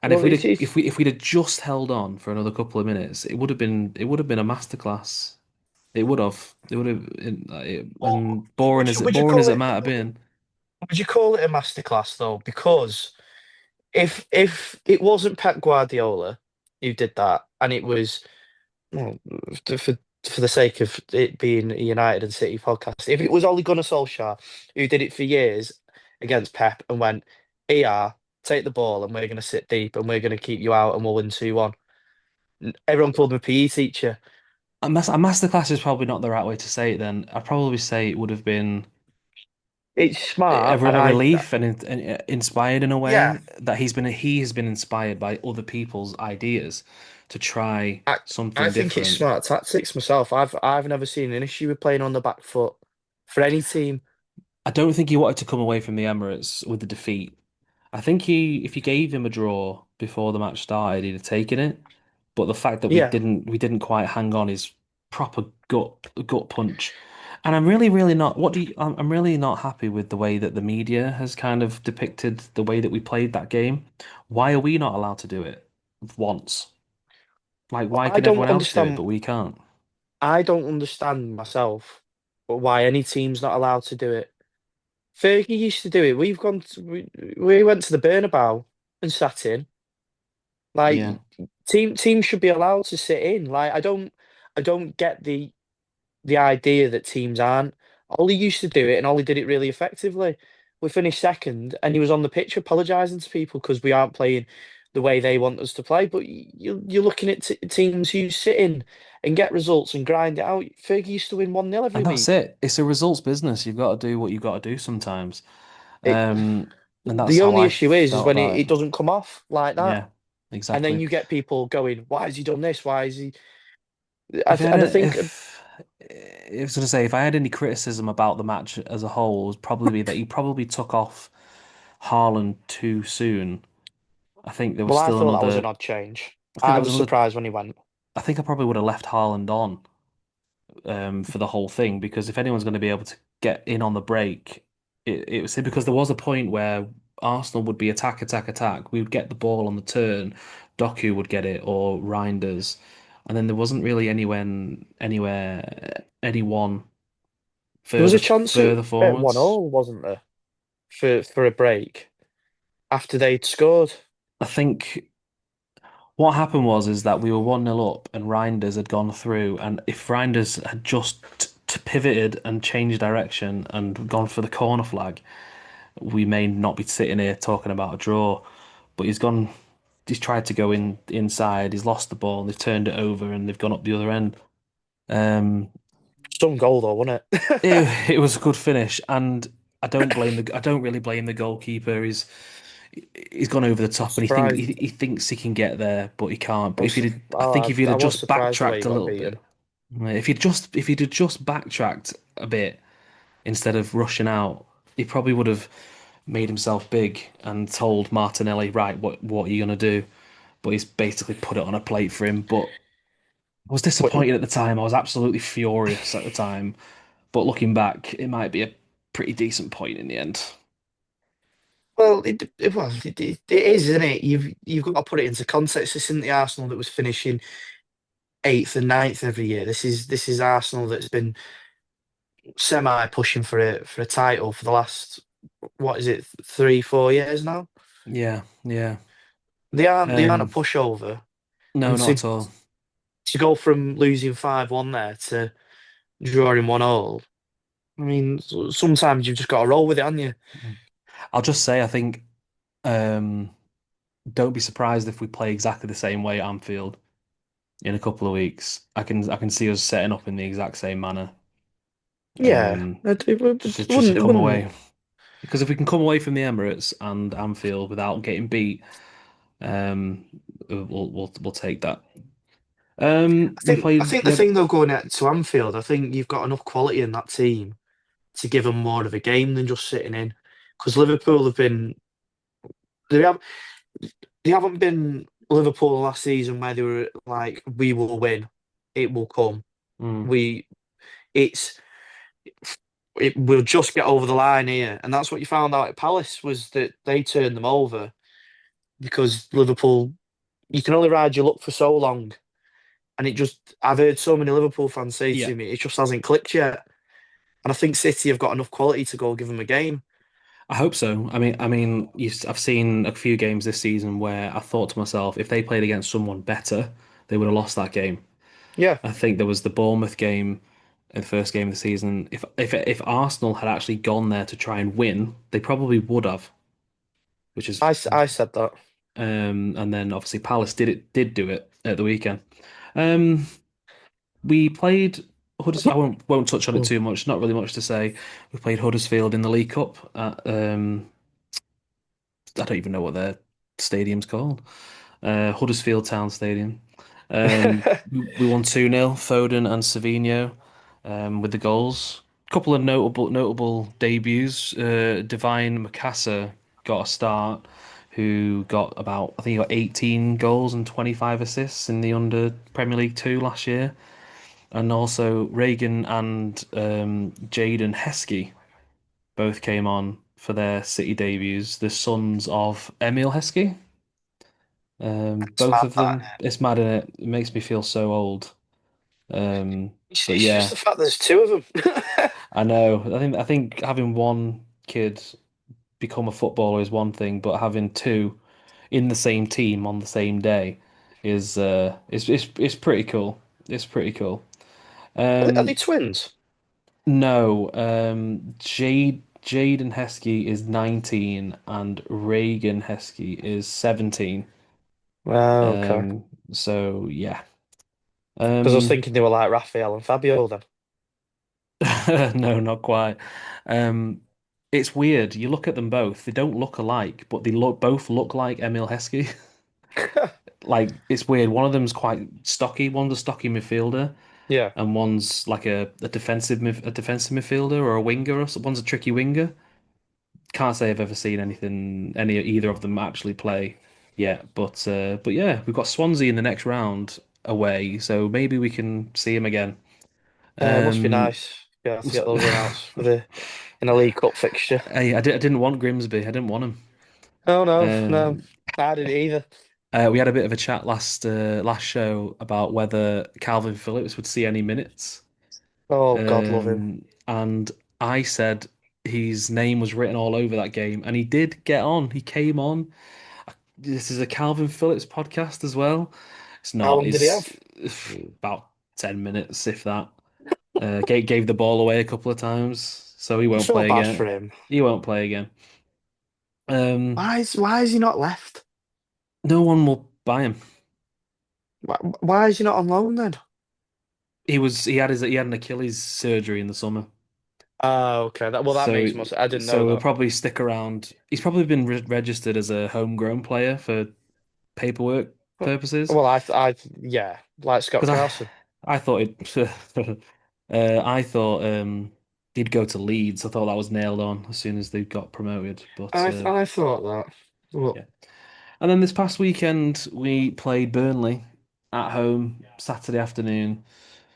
And Well, it's if we'd have just held on for another couple of minutes, it would have been a masterclass. It would have Well, and would you boring as call it it might have been. a masterclass though? Because if it wasn't Pep Guardiola who did that, and it was well, for the sake of it being a United and City podcast, if it was Ole Gunnar Solskjaer who did it for years against Pep and went, "ER, take the ball and we're going to sit deep and we're going to keep you out and we'll win 2-1." Everyone called him a PE teacher. A masterclass is probably not the right way to say it. Then I'd probably say it would have been It's smart, and a I relief and inspired in a yeah. way that he has been inspired by other people's ideas to try I I something think it's different. smart tactics myself. I've never seen an issue with playing on the back foot for any team. I don't think he wanted to come away from the Emirates with the defeat. I think if you gave him a draw before the match started, he'd have taken it. But the fact that Yeah, we didn't quite hang on is proper gut punch. And I'm really, really not. I'm really not happy with the way that the media has kind of depicted the way that we played that game. Why are we not allowed to do it once? Like, why I can don't everyone else do it, understand. but we can't? I don't understand myself, but why any team's not allowed to do it. Fergie used to do it. We went to the Bernabeu and sat in. Yeah. Like teams should be allowed to sit in. Like I don't get the idea that teams aren't. Ollie used to do it, and Ollie did it really effectively. We finished second, and he was on the pitch apologising to people because we aren't playing the way they want us to play. But you're looking at teams who sit in and get results and grind it out. Fergie used to win 1-0 every And that's week. it. It's a results business. You've got to do what you've got to do sometimes. It, Um, and that's the how only I issue is felt when about it. it doesn't come off like that, Yeah, and then exactly. you get people going, "Why has he done this? Why is he?" If I had And I think I was going to say, if I had any criticism about the match as a whole, it was probably that he probably took off Haaland too soon. I think there was well, I still thought that was another. an odd change. I think I there was was another. surprised when he went. I think I probably would have left Haaland on for the whole thing because if anyone's going to be able to get in on the break it was because there was a point where Arsenal would be attack, attack, attack. We would get the ball on the turn, Doku would get it, or Reinders, and then there wasn't really anyone There was a chance further at forwards. 1-1, wasn't there, for a break after they'd scored. I think what happened was that we were 1-0 up and Reinders had gone through, and if Reinders had just pivoted and changed direction and gone for the corner flag, we may not be sitting here talking about a draw. But he's tried to go inside, he's lost the ball, they've turned it over and they've gone up the other end. Um, Some goal though, wasn't it? it was a good finish, and I don't really blame the goalkeeper. He's gone over the I'm top, and surprised. he thinks he can get there, but he can't. But I if he'd I have was just surprised the way he backtracked a got little beaten. bit, if he'd have just backtracked a bit instead of rushing out, he probably would have made himself big and told Martinelli, right, what are you gonna do? But he's basically put it on a plate for him. But I was But disappointed at the time. I was absolutely furious at the time. But looking back, it might be a pretty decent point in the end. well, it is, isn't it? You've got to put it into context. This isn't the Arsenal that was finishing eighth and ninth every year. This is Arsenal that's been semi pushing for a title for the last, what is it, 3 4 years now. Yeah, yeah. They aren't a Um, pushover, no, and not at all. to go from losing 5-1 there to drawing 1-1. I mean, sometimes you've just got to roll with it, haven't you? I'll just say, I think, um, don't be surprised if we play exactly the same way at Anfield in a couple of weeks. I can see us setting up in the exact same manner. Yeah, it Just to wouldn't. It come wouldn't. away. Because if we can come away from the Emirates and Anfield without getting beat, um, we'll take that. I think the thing though, going out to Anfield, I think you've got enough quality in that team to give them more of a game than just sitting in. Because Liverpool have been they have they haven't been Liverpool last season where they were like, we will win, it will come. mm, We it's it will just get over the line here, and that's what you found out at Palace was that they turned them over because Liverpool. You can only ride your luck for so long, and it just. I've heard so many Liverpool fans say yeah, to me, it just hasn't clicked yet. And I think City have got enough quality to go give them a game. I hope so. I've seen a few games this season where I thought to myself, if they played against someone better, they would have lost that game. Yeah, I think there was the Bournemouth game, the first game of the season. If Arsenal had actually gone there to try and win, they probably would have, which is I said that. and then obviously Palace did do it at the weekend. Um, we played Huddersfield. Won't touch on it Mm. too much. Not really much to say. We played Huddersfield in the League Cup at I don't even know what their stadium's called. Huddersfield Town Stadium. We won 2-0, Foden and Savino with the goals. A couple of notable debuts. Divine Mikasa got a start, who got about, I think he got 18 goals and 25 assists in the under Premier League 2 last year. And also Reagan and Jaden Heskey both came on for their City debuts, the sons of Emil Heskey. It's Both mad of that. them. It's mad, innit? It makes me feel so old. But It's just yeah, the fact there's two of them. I know. I think having one kid become a footballer is one thing, but having two in the same team on the same day is it's pretty cool. It's pretty cool. Are they Um, twins? no, Jade and Heskey is 19 and Reagan Heskey is 17. Oh, okay. Um, so yeah. Because I was Um, thinking they were like Raphael and Fabio then. no, not quite. Um, it's weird. You look at them both; they don't look alike, but they both look like Emil Heskey. Like it's weird. One of them's quite stocky. One's a stocky midfielder, Yeah. and one's like a defensive midfielder or a winger. One's a tricky winger. Can't say I've ever seen any either of them actually play yet. But yeah, we've got Swansea in the next round away, so maybe we can see him again. It must be Um, nice. be able to get those run-outs for the in a League Cup fixture. Hey, I didn't want Grimsby. I didn't want him. Oh no, no, Um, I didn't either. we had a bit of a chat last show about whether Calvin Phillips would see any minutes. Oh God, love him. And I said his name was written all over that game, and he did get on. He came on. This is a Calvin Phillips podcast as well. It's How not. long did he It's have? about 10 minutes, if that. Gave the ball away a couple of times, so he I won't feel play bad for again. him. He won't play again. Um, Why is he not left? no one will buy him. Why is he not on loan then? He had an Achilles surgery in the summer, Oh, okay. That so makes more sense. I didn't know so he'll that. probably stick around. He's probably been registered as a homegrown player for paperwork purposes. Well, yeah, like Scott Because Carson. I thought I thought he'd go to Leeds. I thought that was nailed on as soon as they got promoted. But I thought that. Well, yeah. And then this past weekend we played Burnley at home Saturday afternoon.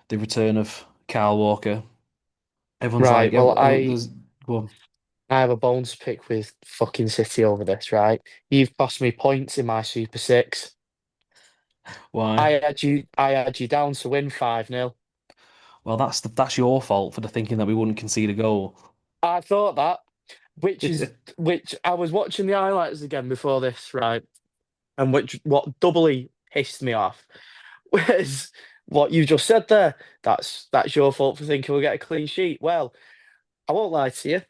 The return of Kyle Walker. Everyone's like, right. Well, there's well, I have a bone to pick with fucking City over this, right? You've cost me points in my Super Six. why? I had you down to win 5-0. Well, that's your fault for the thinking that we wouldn't concede a goal. I thought that, which I was watching the highlights again before this, right? And which what doubly pissed me off was what you just said there. That's your fault for thinking we'll get a clean sheet. Well, I won't lie to you.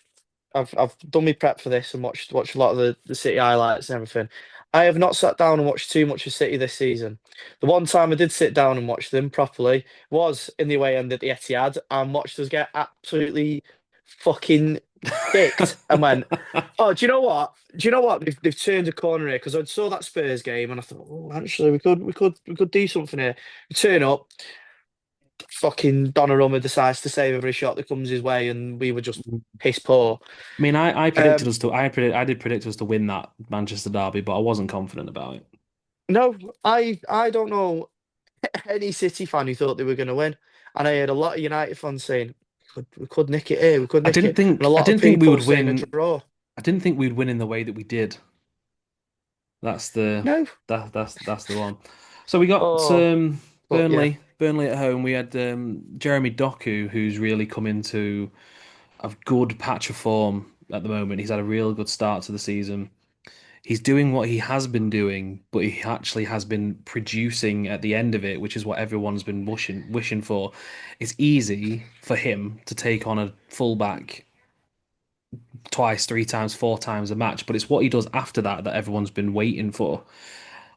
I've done my prep for this and watched a lot of the City highlights and everything. I have not sat down and watched too much of City this season. The one time I did sit down and watch them properly was in the away end at the Etihad and watched us get absolutely fucking kicked and went, oh, do you know what? Do you know what? They've turned a corner here because I saw that Spurs game and I thought, oh, actually, we could do something here. We turn up, fucking Donnarumma decides to save every shot that comes his way, and we were just piss poor. I mean, Um, I did predict us to win that Manchester derby, but I wasn't confident about it. no, I don't know any City fan who thought they were going to win, and I heard a lot of United fans saying we could nick it here, we could nick it, and a I lot of didn't think we people would saying a win. draw. I didn't think we'd win in the way that we did. That's the No, that's the one. So we got oh, but yeah, Burnley at home. We had Jeremy Doku, who's really come into a good patch of form at the moment. He's had a real good start to the season. He's doing what he has been doing, but he actually has been producing at the end of it, which is what everyone's been wishing for. It's easy for him to take on a fullback twice, three times, four times a match, but it's what he does after that that everyone's been waiting for.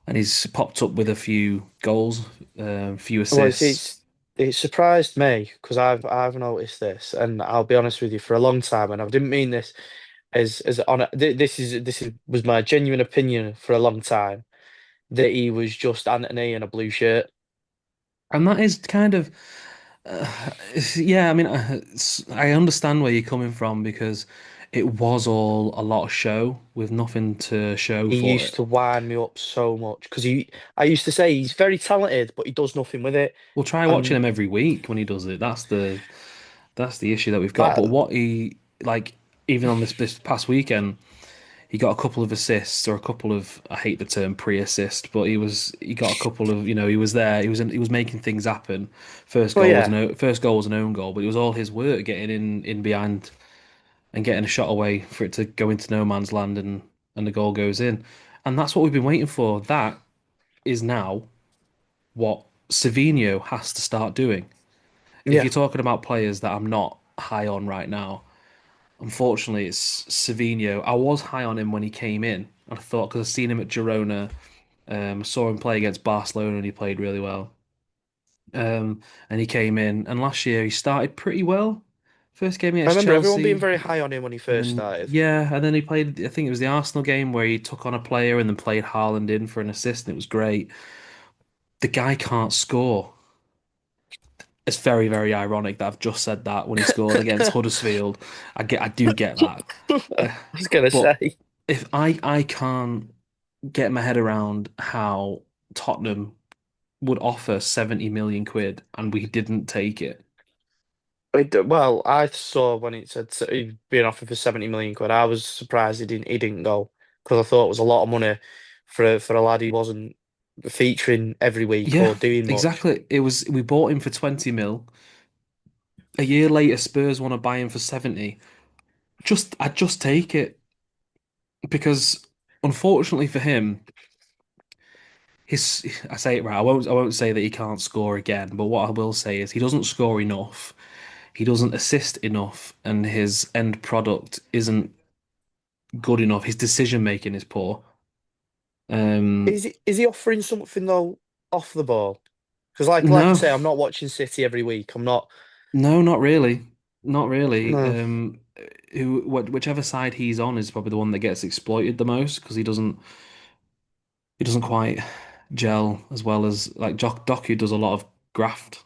And he's popped up with a few goals, a few well, assists. it surprised me because I've noticed this, and I'll be honest with you, for a long time, and I didn't mean this as on this is was my genuine opinion for a long time that he was just Anthony in a blue shirt. And that is kind of, yeah, I mean, I understand where you're coming from because it was all a lot of show with nothing to show He for used it. to wind me up so much because I used to say he's very talented, but he does nothing with it. We'll try watching And him every week when he does it. That's the issue that we've got. that, But what he like, even on this past weekend, he got a couple of assists or a couple of I hate the term pre-assist, but he got a couple of he was there. He was making things happen. well, yeah, First goal was an own goal, but it was all his work getting in behind and getting a shot away for it to go into no man's land and the goal goes in. And that's what we've been waiting for. That is now what Savinho has to start doing. If yeah. you're talking about players that I'm not high on right now, unfortunately, it's Savinho. I was high on him when he came in. I thought because I've seen him at Girona, saw him play against Barcelona and he played really well. And he came in, and last year he started pretty well. First game I against remember everyone being Chelsea, very high on him when he and first then started. yeah, and then he played. I think it was the Arsenal game where he took on a player and then played Haaland in for an assist, and it was great. The guy can't score. It's very, very ironic that I've just said that when he scored against Huddersfield. I do get that. I Uh, was gonna but say, if I can't get my head around how Tottenham would offer 70 million quid and we didn't take it. Well, I saw when it said he'd been offered for 70 million quid. I was surprised he didn't go because I thought it was a lot of money for a lad who wasn't featuring every week Yeah, or doing much. exactly. It was we bought him for 20 mil. A year later, Spurs want to buy him for 70. I'd just take it because unfortunately for him, his I say it right. I won't say that he can't score again, but what I will say is he doesn't score enough. He doesn't assist enough, and his end product isn't good enough. His decision making is poor. Um, Is he offering something though off the ball? Because like I no, say, I'm not watching City every week. I'm not. no, not really, not really. No. Whichever side he's on is probably the one that gets exploited the most because he doesn't quite gel as well as like Doku does a lot of graft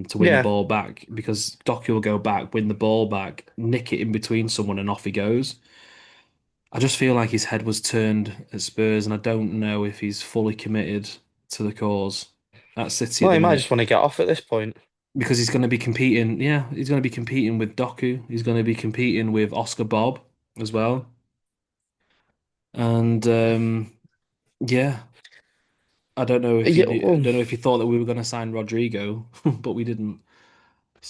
to win the Yeah. ball back because Doku will go back, win the ball back, nick it in between someone, and off he goes. I just feel like his head was turned at Spurs, and I don't know if he's fully committed to the cause at City at Well, the he might just minute want to get off at this point. because he's going to be competing. Yeah, he's going to be competing with Doku. He's going to be competing with Oscar Bob as well, and yeah, Yeah. I Well, don't know if you thought that we were going to sign Rodrigo, but we didn't.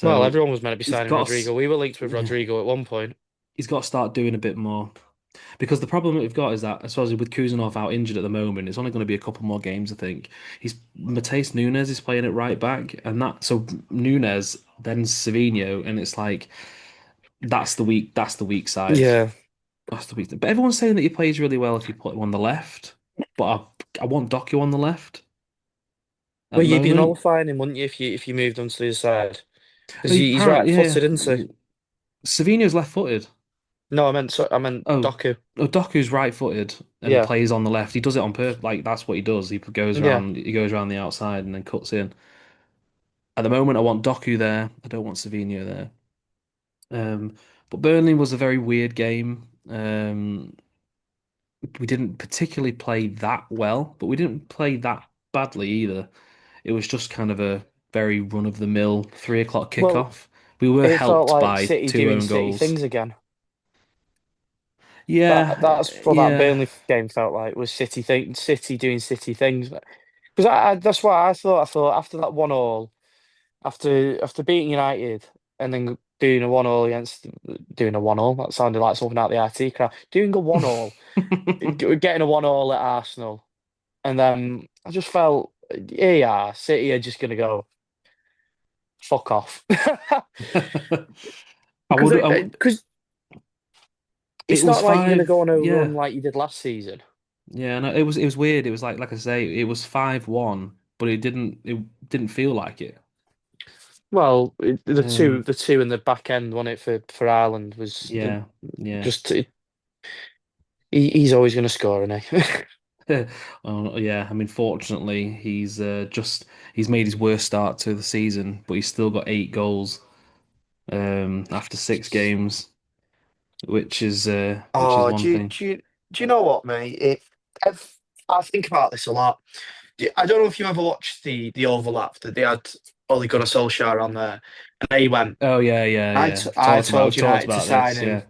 well, So everyone was meant to be he's signing got Rodrigo. We were linked with yeah, Rodrigo at one point. he's got to start doing a bit more. Because the problem that we've got is that, I suppose, with Kuzanov out injured at the moment, it's only going to be a couple more games, I think. He's Mateus Nunes is playing it right back, and that so Nunes then Savino, and it's like that's the weak side. Yeah. That's the weak. But everyone's saying that he plays really well if you put him on the left. But I want Doku on the left at Well, the you'd be moment. nullifying him, wouldn't you, if you moved on to the other side? Because He he's apparently, yeah, right-footed, isn't he? Savino's left-footed. No, I meant Oh, Doku. Doku's right-footed and Yeah. plays on the left. He does it on purpose. Like that's what he does. Yeah. He goes around the outside and then cuts in. At the moment, I want Doku there. I don't want Savinho there. Um, but Burnley was a very weird game. We didn't particularly play that well, but we didn't play that badly either. It was just kind of a very run-of-the-mill 3 o'clock Well, kickoff. We were it felt helped like by City two doing own City goals. things again. Yeah, That's what that yeah. Burnley game felt like was City doing City things. Because that's what I thought. I thought after that 1-1, after beating United and then doing a 1-1 against doing a 1-1, that sounded like something out of the IT crowd. Doing a 1-1, getting a 1-1 at Arsenal, and then I just felt, yeah, City are just gonna go fuck off. I Because would. because It it's was not like you're gonna five. go on a Yeah, run like you did last season. yeah. No, it was weird. It was like I say, it was 5-1, but it didn't feel like it. Well, the two Um, the two in the back end, one it for Ireland was yeah, yeah. just he's always going to score, isn't he? Oh, yeah. I mean, fortunately, he's made his worst start to the season, but he's still got 8 goals after 6 games, which is Oh, one thing. do you know what, mate? I think about this a lot. I don't know if you ever watched the overlap that they had Ole Gunnar Solskjaer on there, and he went, Oh yeah, yeah, yeah. I We've told talked United to about sign this. him, Yeah,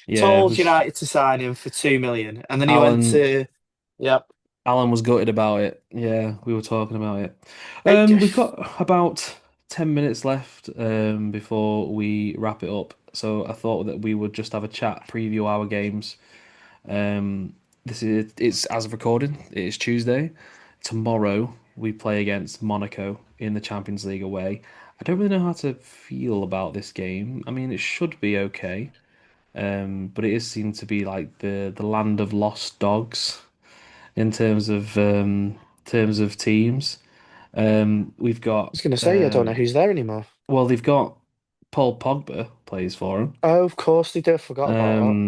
yeah. told United to sign him for 2 million, and then he went Alan to, yep. Alan was gutted about it. Yeah, we were talking about it. It, We've got about 10 minutes left before we wrap it up. So I thought that we would just have a chat, preview our games. This is it's as of recording. It is Tuesday. Tomorrow we play against Monaco in the Champions League away. I don't really know how to feel about this game. I mean, it should be okay. But it is seen to be like the land of lost dogs in terms of teams. We've got was going to say, I don't know who's there anymore. well, they've got Paul Pogba plays for him. Oh, of course they do. Forgot about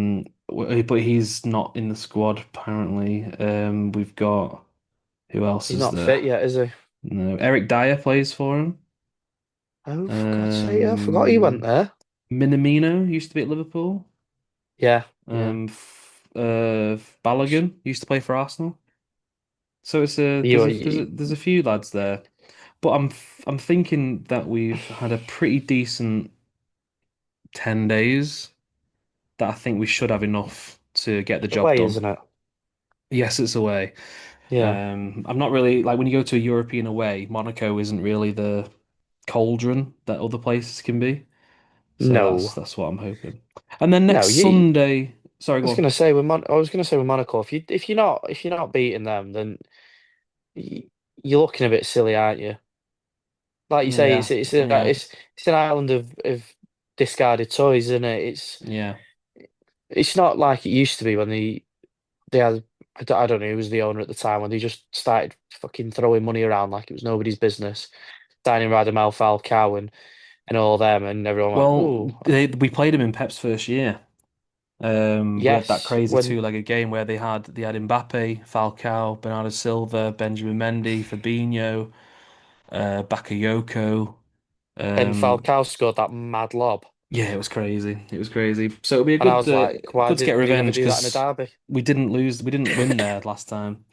But he's not in the squad apparently. We've got who else that. He's is not there? fit yet, is he? No, Eric Dyer plays for him. Oh, for God's sake, I forgot he went Um, there. Minamino used to be at Liverpool. Yeah, yeah. Balogun used to play for Arsenal. So You, you there's a few lads there. but I'm thinking that we've had a pretty decent 10 days that I think we should have enough to get the It's job away, done. isn't it? Yes, it's away. Yeah. I'm not really like when you go to a European away, Monaco isn't really the cauldron that other places can be. So No. that's what I'm hoping. And then No, next Sunday, sorry, I go was on. gonna say I was gonna say with Monaco, if you're not beating them, then y- you're looking a bit silly, aren't you? Like you say, Yeah, yeah, it's an island of discarded toys, isn't it? yeah. It's not like it used to be when they had I don't know who was the owner at the time when they just started fucking throwing money around like it was nobody's business, signing Radamel Falcao and all them, and everyone went, Well, "Whoa, we played him in Pep's first year. We had that yes." crazy When two-legged game where they had Mbappe, Falcao, Bernardo Silva, Benjamin Mendy, Fabinho, Bakayoko. and Um, Falcao scored that mad lob, yeah, it was crazy. It was crazy. So it'll be a and I was like, "Why good to get didn't they ever revenge do that in a because derby?" we didn't win there last time.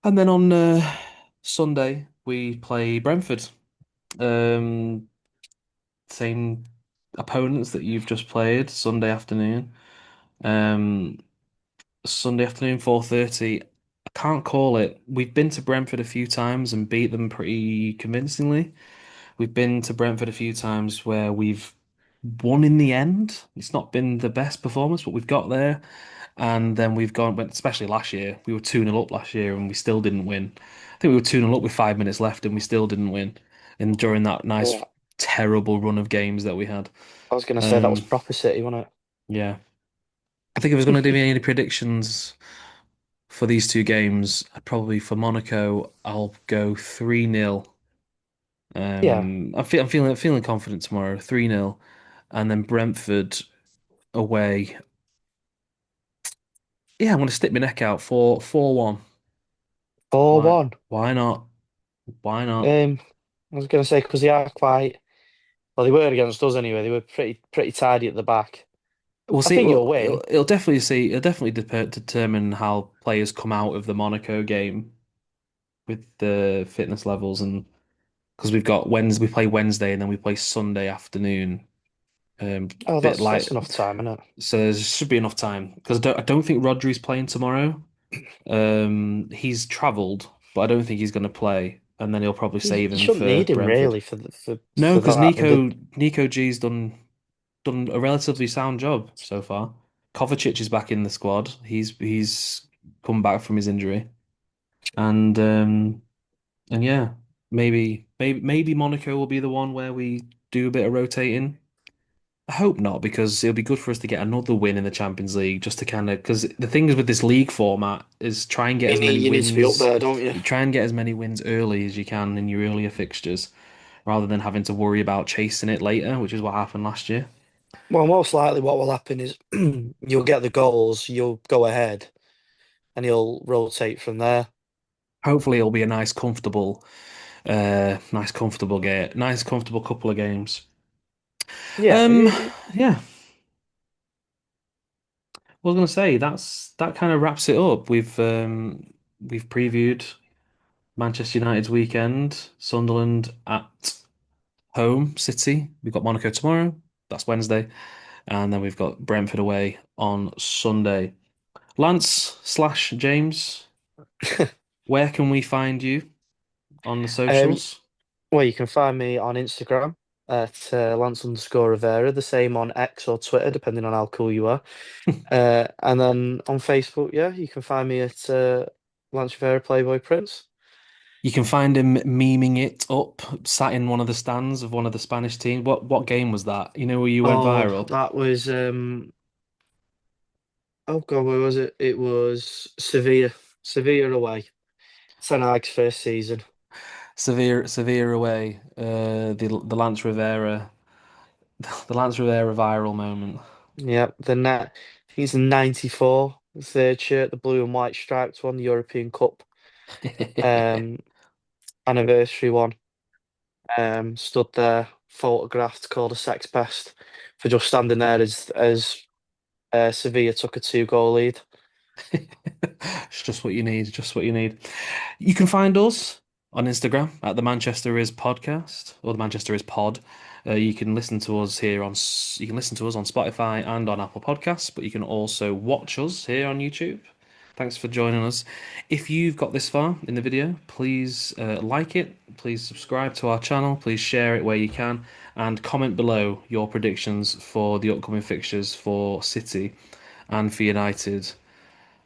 And then on Sunday we play Brentford. Um, Same opponents that you've just played Sunday afternoon. Um, Sunday afternoon, 4:30. I can't call it. We've been to Brentford a few times and beat them pretty convincingly. We've been to Brentford a few times where we've won in the end. It's not been the best performance, but we've got there. And then we've gone, but especially last year, we were 2-0 up last year and we still didn't win. I think we were 2-0 up with 5 minutes left and we still didn't win. And during that nice, Yeah, terrible run of games that we had. I was gonna say that was Um, proper City, wasn't yeah. I think if I was going to do any predictions for these two games, I'd probably for Monaco, I'll go 3-0. it? I'm feeling confident tomorrow, 3-0. And then Brentford away. Yeah, I'm going to stick my neck out for 4-1. Why? 4-1. Why not? Why not? Um, I was gonna say because they are quite well, they were against us anyway. They were pretty tidy at the back. We'll I see. think you'll Well, win. it'll definitely determine how players come out of the Monaco game with the fitness levels and because we play Wednesday and then we play Sunday afternoon. Oh, Bit that's light, enough time, isn't so there should be enough time because I don't think Rodri's playing tomorrow. He's travelled, but I don't think he's going to play, and then he'll probably it? save You him shouldn't for need him Brentford. really No, for because that. With the Nico G's done a relatively sound job so far. Kovacic is back in the squad. He's come back from his injury, and yeah, maybe Monaco will be the one where we do a bit of rotating. I hope not, because it'll be good for us to get another win in the Champions League, just to kind of because the thing is with this league format is try and get as many you need to be up wins. there, don't you? You try and get as many wins early as you can in your earlier fixtures, rather than having to worry about chasing it later, which is what happened last year. Well, most likely what will happen is you'll get the goals, you'll go ahead, and you'll rotate from there. Hopefully, it'll be a nice comfortable couple of games. Yeah, Um, yeah, I was gonna say that kind of wraps it up. We've previewed Manchester United's weekend, Sunderland at home, City. We've got Monaco tomorrow. That's Wednesday. And then we've got Brentford away on Sunday. Lance slash James, where can we find you on the um, socials? well, you can find me on Instagram at Lance_Revera, the same on X or Twitter, depending on how cool you are. And then on Facebook, yeah, you can find me at Lance Revera Playboy Prince. You can find him memeing it up, sat in one of the stands of one of the Spanish teams. What game was that? You know where you went Oh, viral? that was oh God, where was it? It was Sevilla. Sevilla away. Ten Hag's first season. Severe away. The Lance Rivera, the Lance Rivera viral moment. Yeah, the net. I think it's 94, the third shirt, the blue and white striped one, the European Cup um anniversary one. Stood there, photographed, called a sex pest for just standing there as Sevilla took a 2-goal lead. It's just what you need, just what you need. You can find us on Instagram at the Manchester is podcast or the Manchester is pod. You can listen to us here you can listen to us on Spotify and on Apple Podcasts, but you can also watch us here on YouTube. Thanks for joining us. If you've got this far in the video, please like it, please subscribe to our channel, please share it where you can, and comment below your predictions for the upcoming fixtures for City and for United.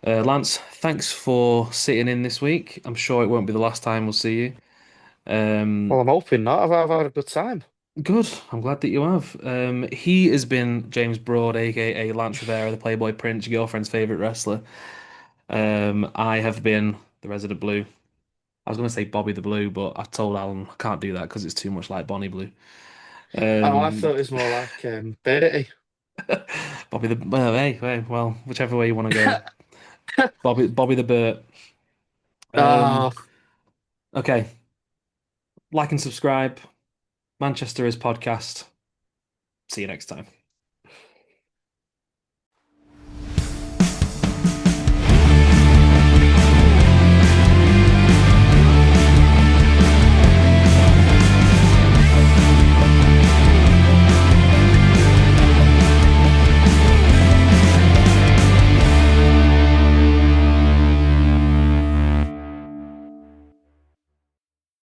Lance, thanks for sitting in this week. I'm sure it won't be the last time we'll see you. Well, Um, I'm hoping not. I've had a good time. Good. I'm glad that you have. He has been James Broad, aka Lance Revera, the Playboy Prince, your girlfriend's favorite wrestler. I have been the Resident Blue. I was going to say Bobby the Blue, but I told Alan I can't do that because it's too much like Bonnie Blue. Oh, I Um, thought it was more like Bertie. Bobby the well, hey, well, whichever way you want to go. Bobby the Burt. Oh, Um, okay, like and subscribe. Manchester is podcast. See you next time.